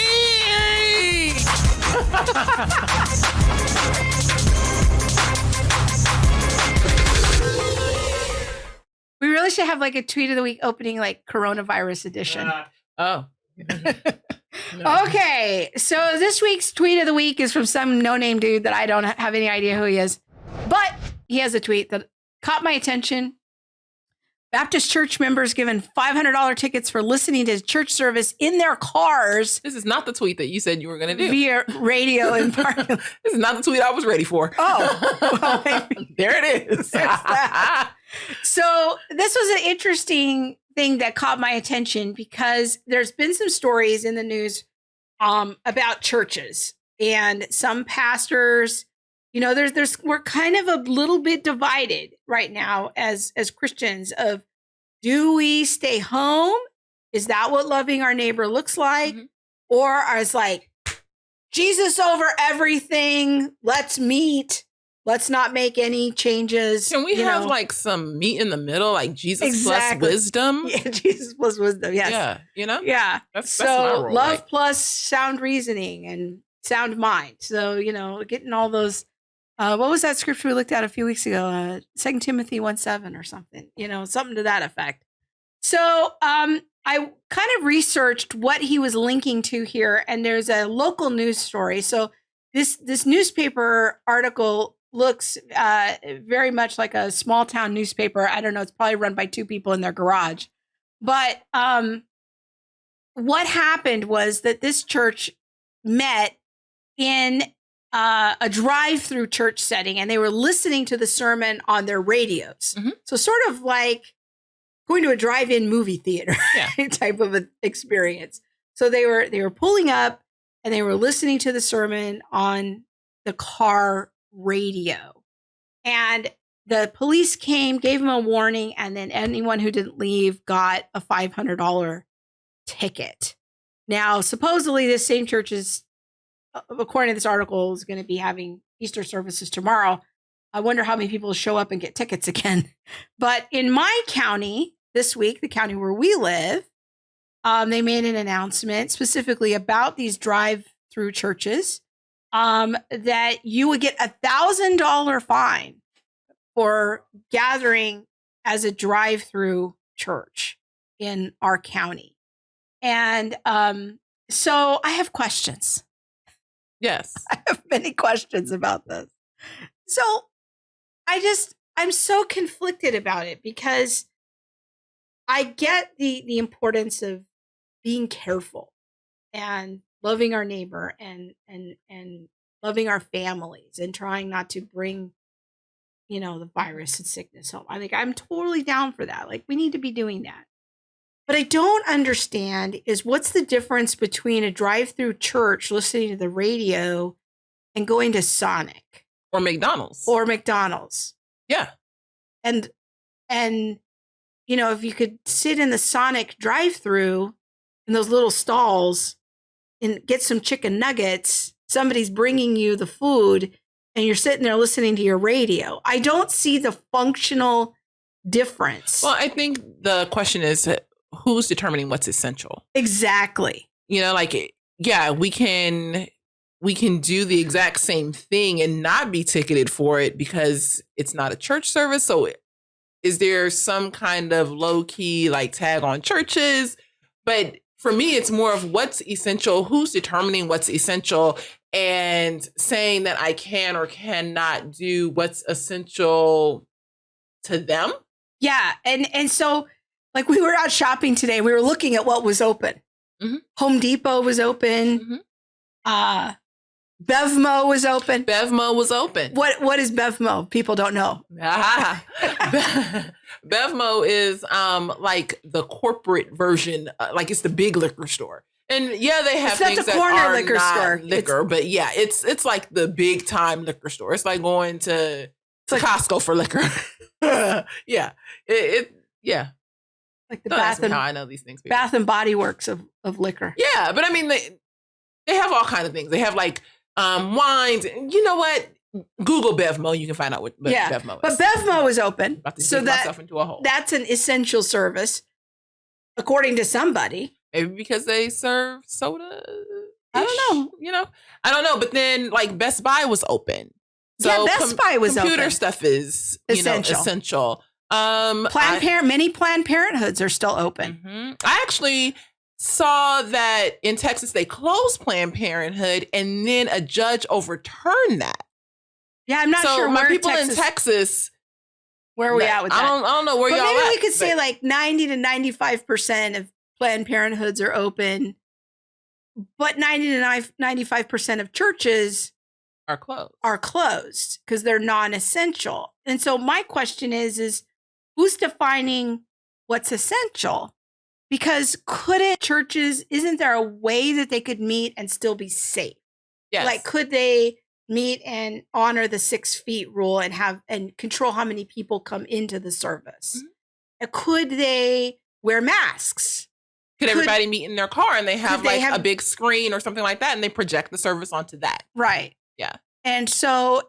We really should have like a tweet of the week opening, like coronavirus edition. Oh. No. Okay. So this week's tweet of the week is from some no-name dude that I don't have any idea who he is. But he has a tweet that caught my attention. Baptist church members given $500 tickets for listening to church service in their cars. This is not the tweet that you said you were going to do. Via radio and parking. This is not the tweet I was ready for. Oh. Well, there it is. So this was an interesting thing that caught my attention, because there's been some stories in the news about churches, and some pastors, you know, we're kind of a little bit divided right now as Christians of, do we stay home? Is that what loving our neighbor looks like? Mm-hmm. Or is like, Jesus over everything, let's meet. Let's not make any changes. Can we have like some meat in the middle, like Jesus plus wisdom? Yeah, Jesus plus wisdom. Yes. Yeah. You know? Yeah. That's my role, love right? plus sound reasoning and sound mind. So, you know, getting all those, what was that scripture we looked at a few weeks ago? 2 Timothy 1:7 or something, you know, something to that effect. So I kind of researched what he was linking to here, and there's a local news story. So this newspaper article looks very much like a small town newspaper. I don't know. It's probably run by 2 people in their garage. But what happened was that this church met in a drive-through church setting, and they were listening to the sermon on their radios. Mm-hmm. So sort of like going to a drive-in movie theater type of an experience. So they were pulling up and they were listening to the sermon on the car radio, and the police came, gave them a warning, and then anyone who didn't leave got a $500 ticket. Now, supposedly this same church is, according to this article, is going to be having Easter services tomorrow. I wonder how many people show up and get tickets again. But in my county this week, the county where we live, they made an announcement specifically about these drive-through churches, that you would get $1,000 fine for gathering as a drive-through church in our county. And so I have questions. Yes. I have many questions about this. So I'm so conflicted about it, because I get the importance of being careful and loving our neighbor and loving our families and trying not to bring, you know, the virus and sickness home. I think I'm totally down for that. Like, we need to be doing that. But I don't understand is what's the difference between a drive-through church listening to the radio and going to Sonic or McDonald's. Yeah. And you know, if you could sit in the Sonic drive-through in those little stalls and get some chicken nuggets, somebody's bringing you the food, and you're sitting there listening to your radio. I don't see the functional difference. Well, I think the question is who's determining what's essential? Exactly. You know, like, yeah, we can do the exact same thing and not be ticketed for it because it's not a church service. So is there some kind of low key like tag on churches? But for me, it's more of what's essential, who's determining what's essential, and saying that I can or cannot do what's essential to them. Yeah. And so like we were out shopping today, we were looking at what was open. Mhm. Home Depot was open. Mhm. Bevmo was open. Bevmo was open. What is Bevmo? People don't know. Bevmo is like the corporate version, like it's the big liquor store. And yeah, they have It's not things the that corner are liquor not store. liquor, but yeah, it's like the big time liquor store. It's like going to Costco for liquor. Yeah, yeah. Like the Don't ask me how I know these things. People. Bath and Body Works of liquor. Yeah, but I mean they have all kinds of things. They have like wines. You know what? Google Bevmo. You can find out what Bevmo is. But Bevmo is open, About to so dig myself into a hole. that's an essential service, according to somebody. Maybe because they serve soda. I don't know. You know, I don't know. But then, like Best Buy was open. So Yeah, Best Buy was computer open. stuff is essential. Many Planned Parenthoods are still open. I actually saw that in Texas they closed Planned Parenthood, and then a judge overturned that. Yeah, I'm not sure my where people Texas, in Texas. where are we at with that? I don't know where But y'all maybe at. we could say like 90 to 95% of Planned Parenthoods are open, but 90 to 95% of churches are closed. Are closed because they're non-essential. And so my question is who's defining what's essential? Because isn't there a way that they could meet and still be safe? Yes. Like, could they meet and honor the 6 feet rule and control how many people come into the service? Mm-hmm. Could they wear masks? Could everybody meet in their car and they have a big screen or something like that and they project the service onto that? Right. Yeah. And so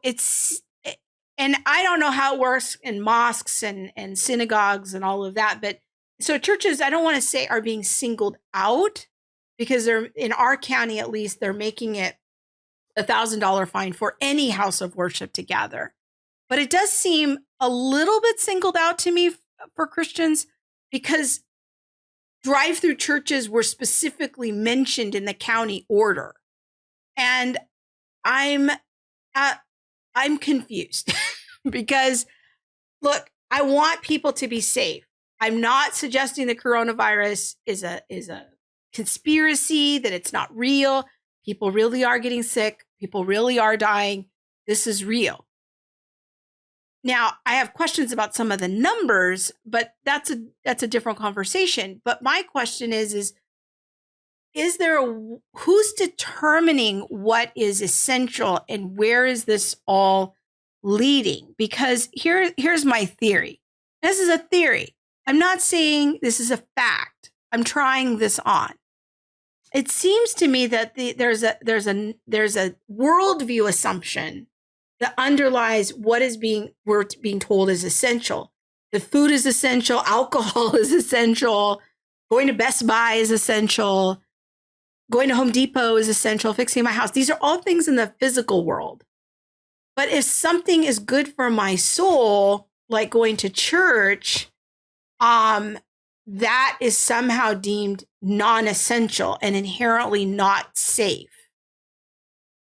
and I don't know how it works in mosques and synagogues and all of that, but so churches, I don't want to say are being singled out because they're in our county, at least they're making it $1,000 fine for any house of worship to gather. But it does seem a little bit singled out to me for Christians because drive-through churches were specifically mentioned in the county order. And I'm confused because look, I want people to be safe. I'm not suggesting the coronavirus is a conspiracy, that it's not real. People really are getting sick. People really are dying. This is real. Now, I have questions about some of the numbers, but that's a different conversation. But my question is there who's determining what is essential and where is this all leading? Because here's my theory. This is a theory. I'm not saying this is a fact. I'm trying this on. It seems to me that there's a worldview assumption that underlies what we're being told is essential. The food is essential. Alcohol is essential. Going to Best Buy is essential. Going to Home Depot is essential. Fixing my house. These are all things in the physical world. But if something is good for my soul, like going to church, that is somehow deemed non-essential and inherently not safe.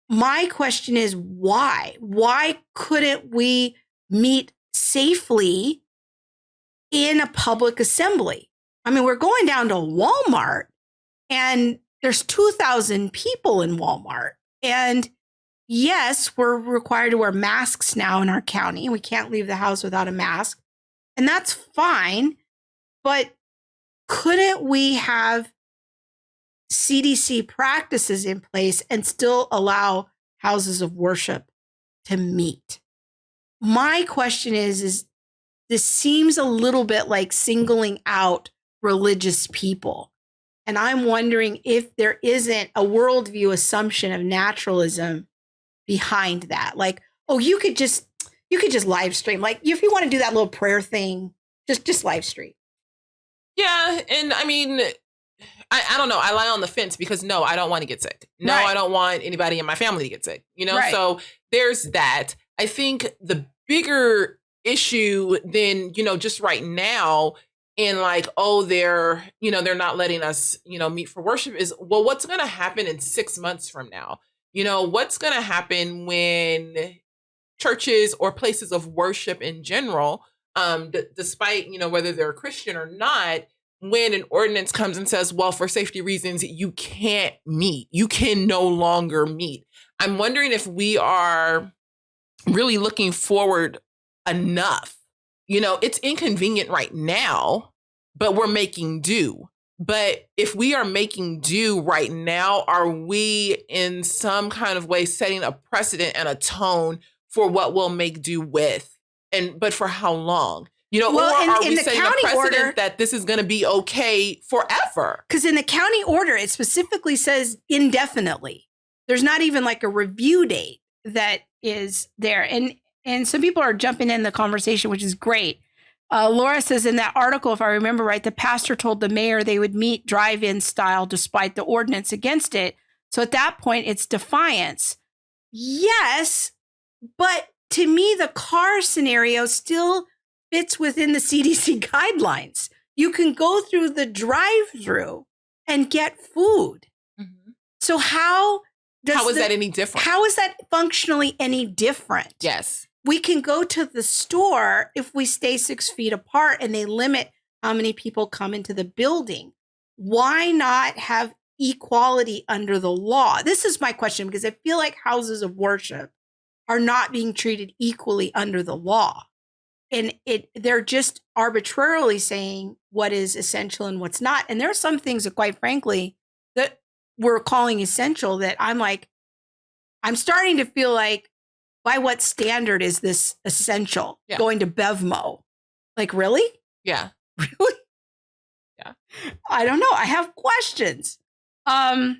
My question is why? Why couldn't we meet safely in a public assembly? I mean, we're going down to Walmart and there's 2,000 people in Walmart. And yes, we're required to wear masks now in our county. We can't leave the house without a mask. And that's fine. But couldn't we have CDC practices in place and still allow houses of worship to meet? My question is this seems a little bit like singling out religious people. And I'm wondering if there isn't a worldview assumption of naturalism behind that. Like, oh, you could just live stream. Like if you want to do that little prayer thing, just live stream. Yeah. And I mean, I don't know. I lie on the fence because no, I don't want to get sick. No, Right. I don't want anybody in my family to get sick. Right. So there's that. I think the bigger issue than, just right now in like, oh, they're not letting us, meet for worship is, well, what's going to happen in 6 months from now? What's going to happen when churches or places of worship in general, despite, whether they're Christian or not, when an ordinance comes and says, well, for safety reasons, you can't meet, you can no longer meet. I'm wondering if we are really looking forward enough. It's inconvenient right now, but we're making do. But if we are making do right now, are we in some kind of way setting a precedent and a tone for what we'll make do with? But for how long? Or are we setting a precedent that this is going to be okay forever? Because in the county order, it specifically says indefinitely. There's not even like a review date that is there. And some people are jumping in the conversation, which is great. Laura says in that article, if I remember right, the pastor told the mayor they would meet drive-in style despite the ordinance against it. So at that point, it's defiance. Yes, but to me, the car scenario still fits within the CDC guidelines. You can go through the drive-through and get food. Mm-hmm. So how is that any different? How is that functionally any different? Yes. We can go to the store if we stay 6 feet apart and they limit how many people come into the building. Why not have equality under the law? This is my question, because I feel like houses of worship are not being treated equally under the law. And they're just arbitrarily saying what is essential and what's not. And there are some things that, quite frankly, that we're calling essential that I'm starting to feel like, by what standard is this essential? Yeah. Going to BevMo? Like, really? Yeah. Really? Yeah. I don't know. I have questions. But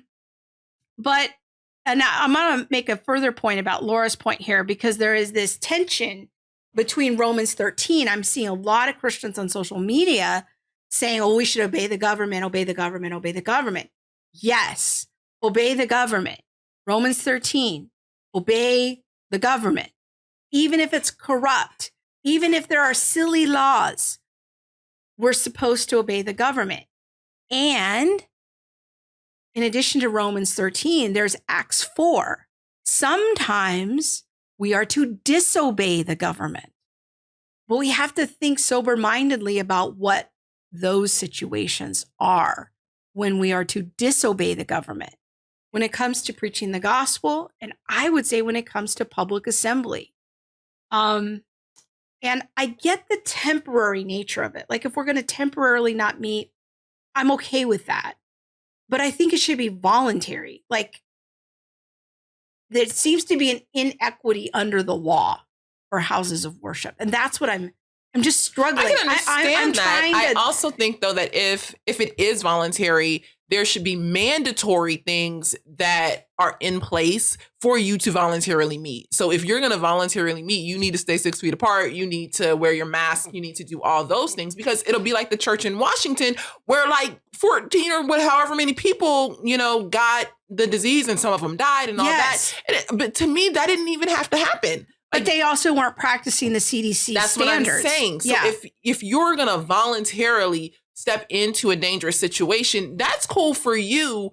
I'm going to make a further point about Laura's point here, because there is this tension between Romans 13. I'm seeing a lot of Christians on social media saying, oh, we should obey the government, obey the government, obey the government. Yes, obey the government. Romans 13, obey the government, even if it's corrupt, even if there are silly laws, we're supposed to obey the government. And in addition to Romans 13, there's Acts 4. Sometimes we are to disobey the government, but we have to think sober-mindedly about what those situations are when we are to disobey the government. When it comes to preaching the gospel, and I would say when it comes to public assembly. And I get the temporary nature of it. Like if we're going to temporarily not meet, I'm okay with that. But I think it should be voluntary. Like there seems to be an inequity under the law for houses of worship. And that's what I'm just struggling. I can understand that. I also think, though, that if it is voluntary, there should be mandatory things that are in place for you to voluntarily meet. So if you're going to voluntarily meet, you need to stay 6 feet apart. You need to wear your mask. You need to do all those things, because it'll be like the church in Washington where like 14 or however many people, got the disease and some of them died and all that. But to me, that didn't even have to happen. But they also weren't practicing the CDC that's standards. That's what I'm saying. So if you're going to voluntarily step into a dangerous situation, that's cool for you,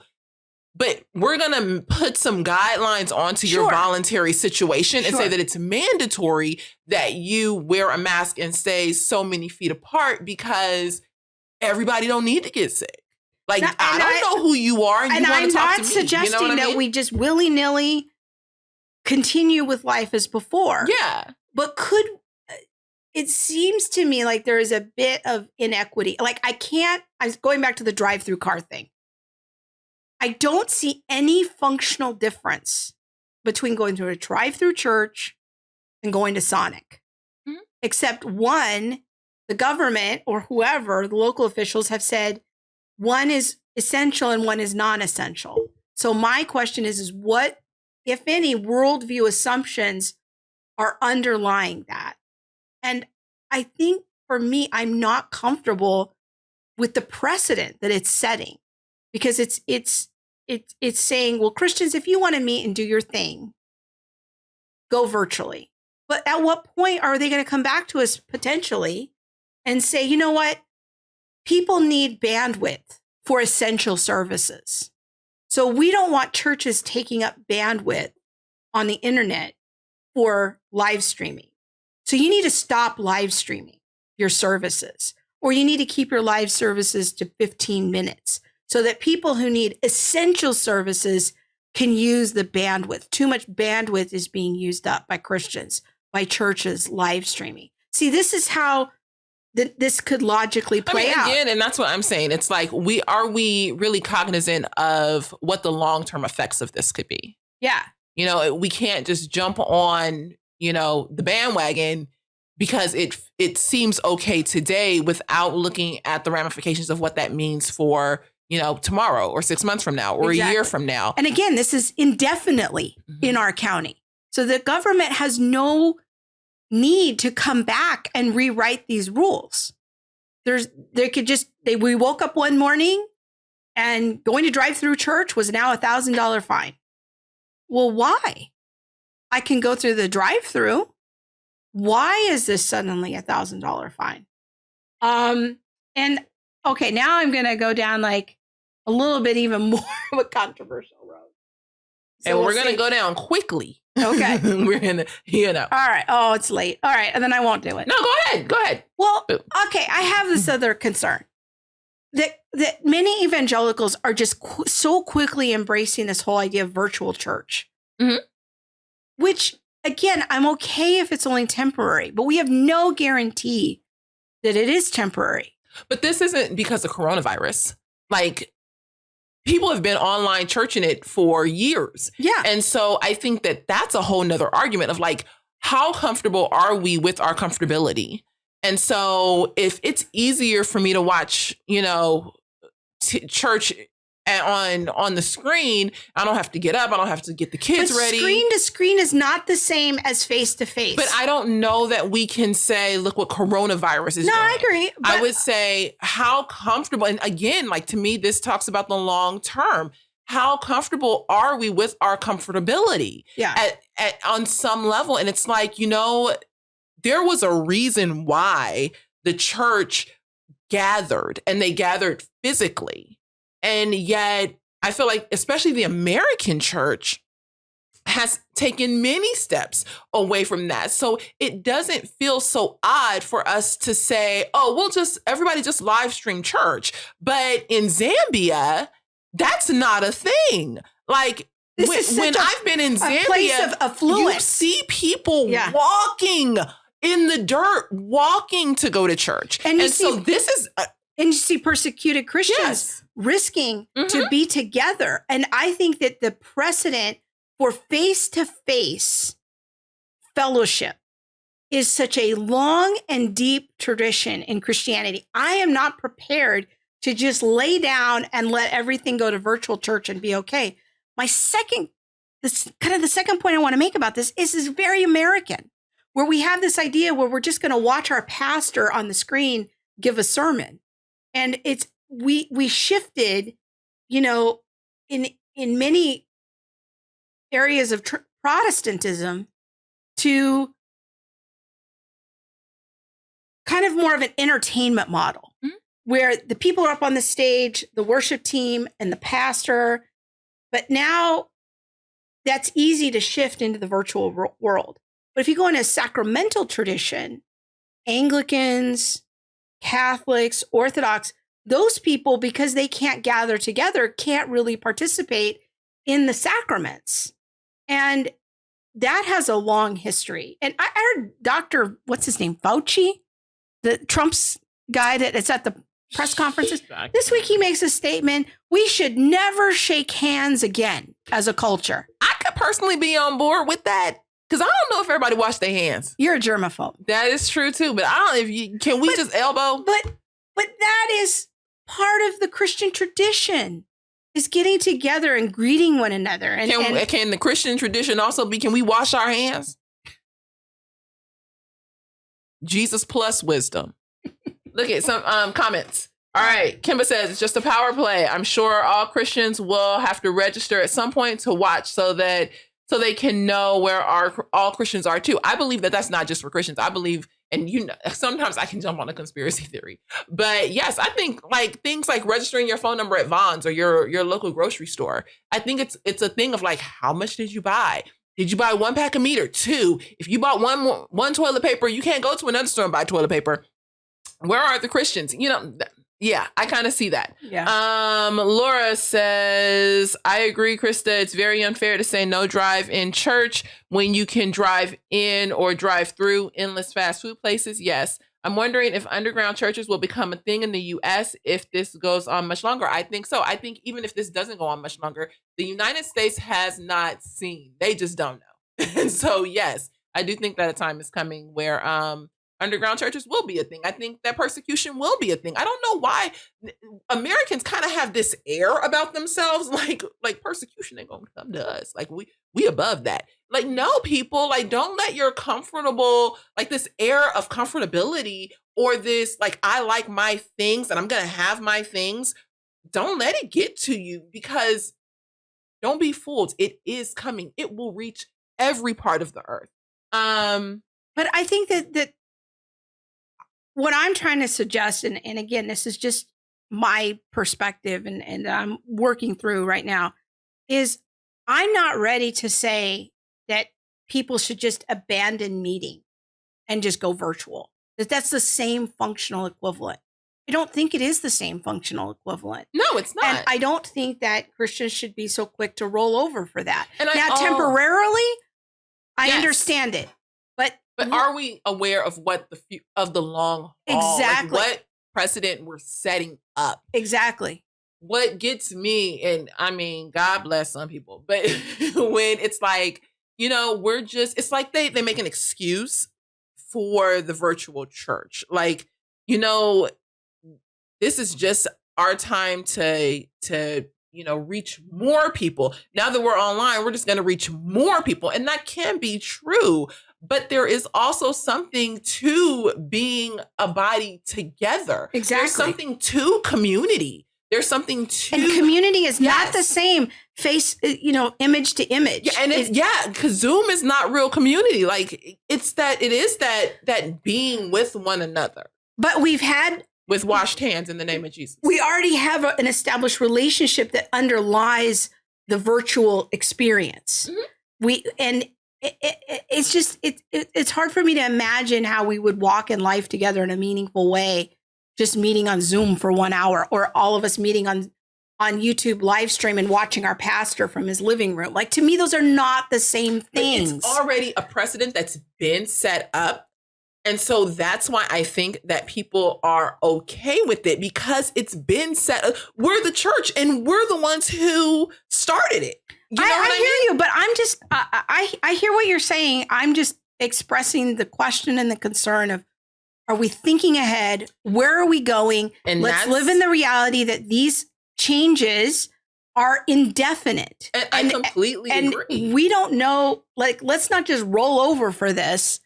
but we're going to put some guidelines onto your voluntary situation and say that it's mandatory that you wear a mask and stay so many feet apart, because everybody don't need to get sick. Like, I don't know who you are, and you want to talk to me. I'm not suggesting that we just willy-nilly continue with life as before. Yeah. But it seems to me like there is a bit of inequity. Like I'm going back to the drive-through car thing. I don't see any functional difference between going to a drive-through church and going to Sonic. Mm-hmm. Except one, the government or whoever, the local officials have said one is essential and one is non-essential. So my question is what, if any, worldview assumptions are underlying that. And I think for me, I'm not comfortable with the precedent that it's setting, because it's saying, well, Christians, if you want to meet and do your thing, go virtually. But at what point are they going to come back to us potentially and say, you know what? People need bandwidth for essential services. So we don't want churches taking up bandwidth on the internet for live streaming. So you need to stop live streaming your services, or you need to keep your live services to 15 minutes so that people who need essential services can use the bandwidth. Too much bandwidth is being used up by Christians, by churches live streaming. See, this is how this could logically play out. Again, and that's what I'm saying. It's like, are we really cognizant of what the long-term effects of this could be? Yeah. You know, we can't just jump on, the bandwagon because it seems okay today without looking at the ramifications of what that means for, tomorrow or 6 months from now or a year from now. And again, this is indefinitely in our county. So the government has no need to come back and rewrite these rules. We woke up one morning and going to drive-through church was now $1,000 fine. Well, why? I can go through the drive-through. Why is this suddenly $1,000 fine? And okay, now I'm going to go down like a little bit even more of a controversial road. So and we're going to go down quickly. Okay. We're going to, All right. Oh, it's late. All right. And then I won't do it. No, go ahead. Go ahead. Well, okay. I have this other concern that many evangelicals are just so quickly embracing this whole idea of virtual church, which again, I'm okay if it's only temporary, but we have no guarantee that it is temporary. But this isn't because of coronavirus. Like, people have been online churching it for years. Yeah. And so I think that that's a whole nother argument of like, how comfortable are we with our comfortability? And so if it's easier for me to watch, church on the screen, I don't have to get up. I don't have to get the kids ready. Screen to screen is not the same as face to face. But I don't know that we can say, look what coronavirus is doing. I agree. I would say how comfortable, and again, like to me, this talks about the long term. How comfortable are we with our comfortability? Yeah. On some level? And it's like, there was a reason why the church gathered, and they gathered physically. And yet I feel like, especially the American church has taken many steps away from that. So it doesn't feel so odd for us to say, oh, everybody just live stream church. But in Zambia, that's not a thing. Like, when I've been in Zambia, place of affluence. You see people walking in the dirt, walking to go to church. And so this is... and you see persecuted Christians risking to be together. And I think that the precedent for face-to-face fellowship is such a long and deep tradition in Christianity. I am not prepared to just lay down and let everything go to virtual church and be okay. The second point I want to make about this is very American, where we have this idea where we're just going to watch our pastor on the screen give a sermon. And we shifted, in many areas of Protestantism to kind of more of an entertainment model, where the people are up on the stage, the worship team and the pastor. But now that's easy to shift into the virtual world. But if you go in a sacramental tradition, Anglicans, Catholics, Orthodox, those people, because they can't gather together, can't really participate in the sacraments. And that has a long history. And I heard Dr. what's his name, Fauci, the Trump's guy that is at the press conferences. This week he makes a statement, we should never shake hands again as a culture. I could personally be on board with that. Because I don't know if everybody wash their hands. You're a germaphobe. That is true too. But I don't know can we just elbow? But that is part of the Christian tradition, is getting together and greeting one another. And can the Christian tradition also be, can we wash our hands? Jesus plus wisdom. Look at some comments. All right. Kimba says, it's just a power play. I'm sure all Christians will have to register at some point to watch so they can know where all Christians are too. I believe that that's not just for Christians. I believe, and sometimes I can jump on a conspiracy theory, but yes, I think like things like registering your phone number at Vons or your local grocery store. I think it's a thing of like, how much did you buy? Did you buy 1 pack of meat or 2? If you bought one toilet paper, you can't go to another store and buy toilet paper. Where are the Christians? Yeah, I kind of see that. Yeah. Laura says, I agree, Krista. It's very unfair to say no drive in church when you can drive in or drive through endless fast food places. Yes. I'm wondering if underground churches will become a thing in the U.S. if this goes on much longer. I think so. I think even if this doesn't go on much longer, the United States has not seen. They just don't know. And so, yes, I do think that a time is coming where underground churches will be a thing. I think that persecution will be a thing. I don't know why Americans kind of have this air about themselves, like persecution ain't gonna come to us. Like we above that. Like, no, people, like, don't let your comfortable, like this air of comfortability or this, like, I like my things and I'm gonna have my things. Don't let it get to you, because don't be fooled. It is coming. It will reach every part of the earth. But I think that what I'm trying to suggest, and again, this is just my perspective and I'm working through right now, is I'm not ready to say that people should just abandon meeting and just go virtual. That's the same functional equivalent. I don't think it is the same functional equivalent. No, it's not. And I don't think that Christians should be so quick to roll over for that. And temporarily, I Yes. understand it. But are we aware of what of the long haul? Exactly. Like what precedent we're setting up? Exactly. What gets me, and I mean, God bless some people, but when it's like, it's like they make an excuse for the virtual church. Like, this is just our time to reach more people. Now that we're online, we're just going to reach more people. And that can be true. But there is also something to being a body together. Exactly. There's something to community. There's something to... And community is not the same face, image to image. Yeah, and because Zoom is not real community. Like, it is that being with one another. But we've had... With washed hands in the name of Jesus. We already have an established relationship that underlies the virtual experience. Mm-hmm. It's hard for me to imagine how we would walk in life together in a meaningful way, just meeting on Zoom for 1 hour, or all of us meeting on YouTube live stream and watching our pastor from his living room. Like, to me, those are not the same things. It's already a precedent that's been set up. And so that's why I think that people are okay with it, because it's been set up. We're the church and we're the ones who started it. I hear you, but I'm just, I hear what you're saying. I'm just expressing the question and the concern of, are we thinking ahead? Where are we going? And let's live in the reality that these changes are indefinite. And I completely agree. And we don't know, like, let's not just roll over for this,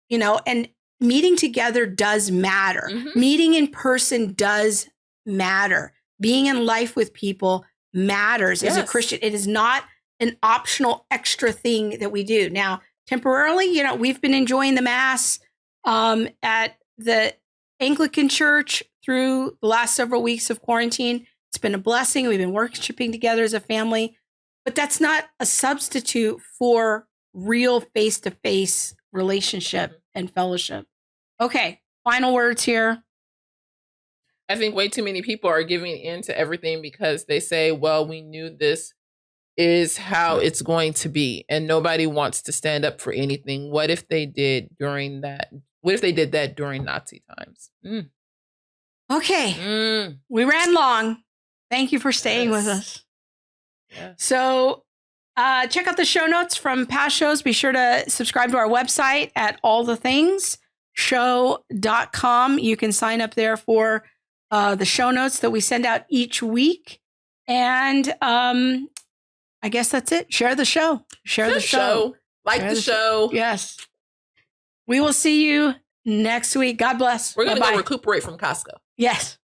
and meeting together does matter. Mm-hmm. Meeting in person does matter. Being in life with people matters. Yes. As a Christian. It is not an optional extra thing that we do. Now, temporarily, we've been enjoying the Mass at the Anglican Church through the last several weeks of quarantine. It's been a blessing. We've been worshiping together as a family, but that's not a substitute for real face-to-face relationship and fellowship. Okay, final words here. I think way too many people are giving in to everything because they say, well, we knew this is how it's going to be, and nobody wants to stand up for anything. What if they did during that? What if they did that during Nazi times? Okay, we ran long. Thank you for staying with us. Yeah. So check out the show notes from past shows. Be sure to subscribe to our website at allthethingshow.com. You can sign up there for the show notes that we send out each week. And I guess that's it. Share the show. Share the show. Like the show. Yes. We will see you next week. God bless. We're going to Bye-bye. go recuperate from Costco. Yes.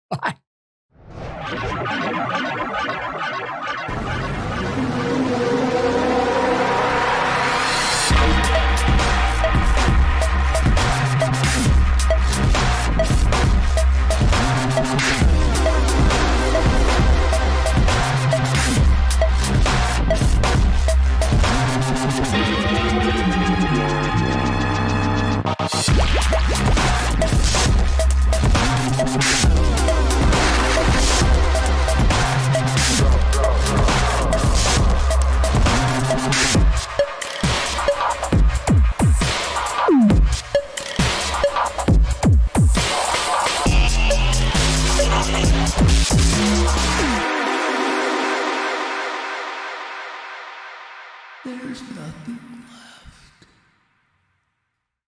Bye. There's nothing left.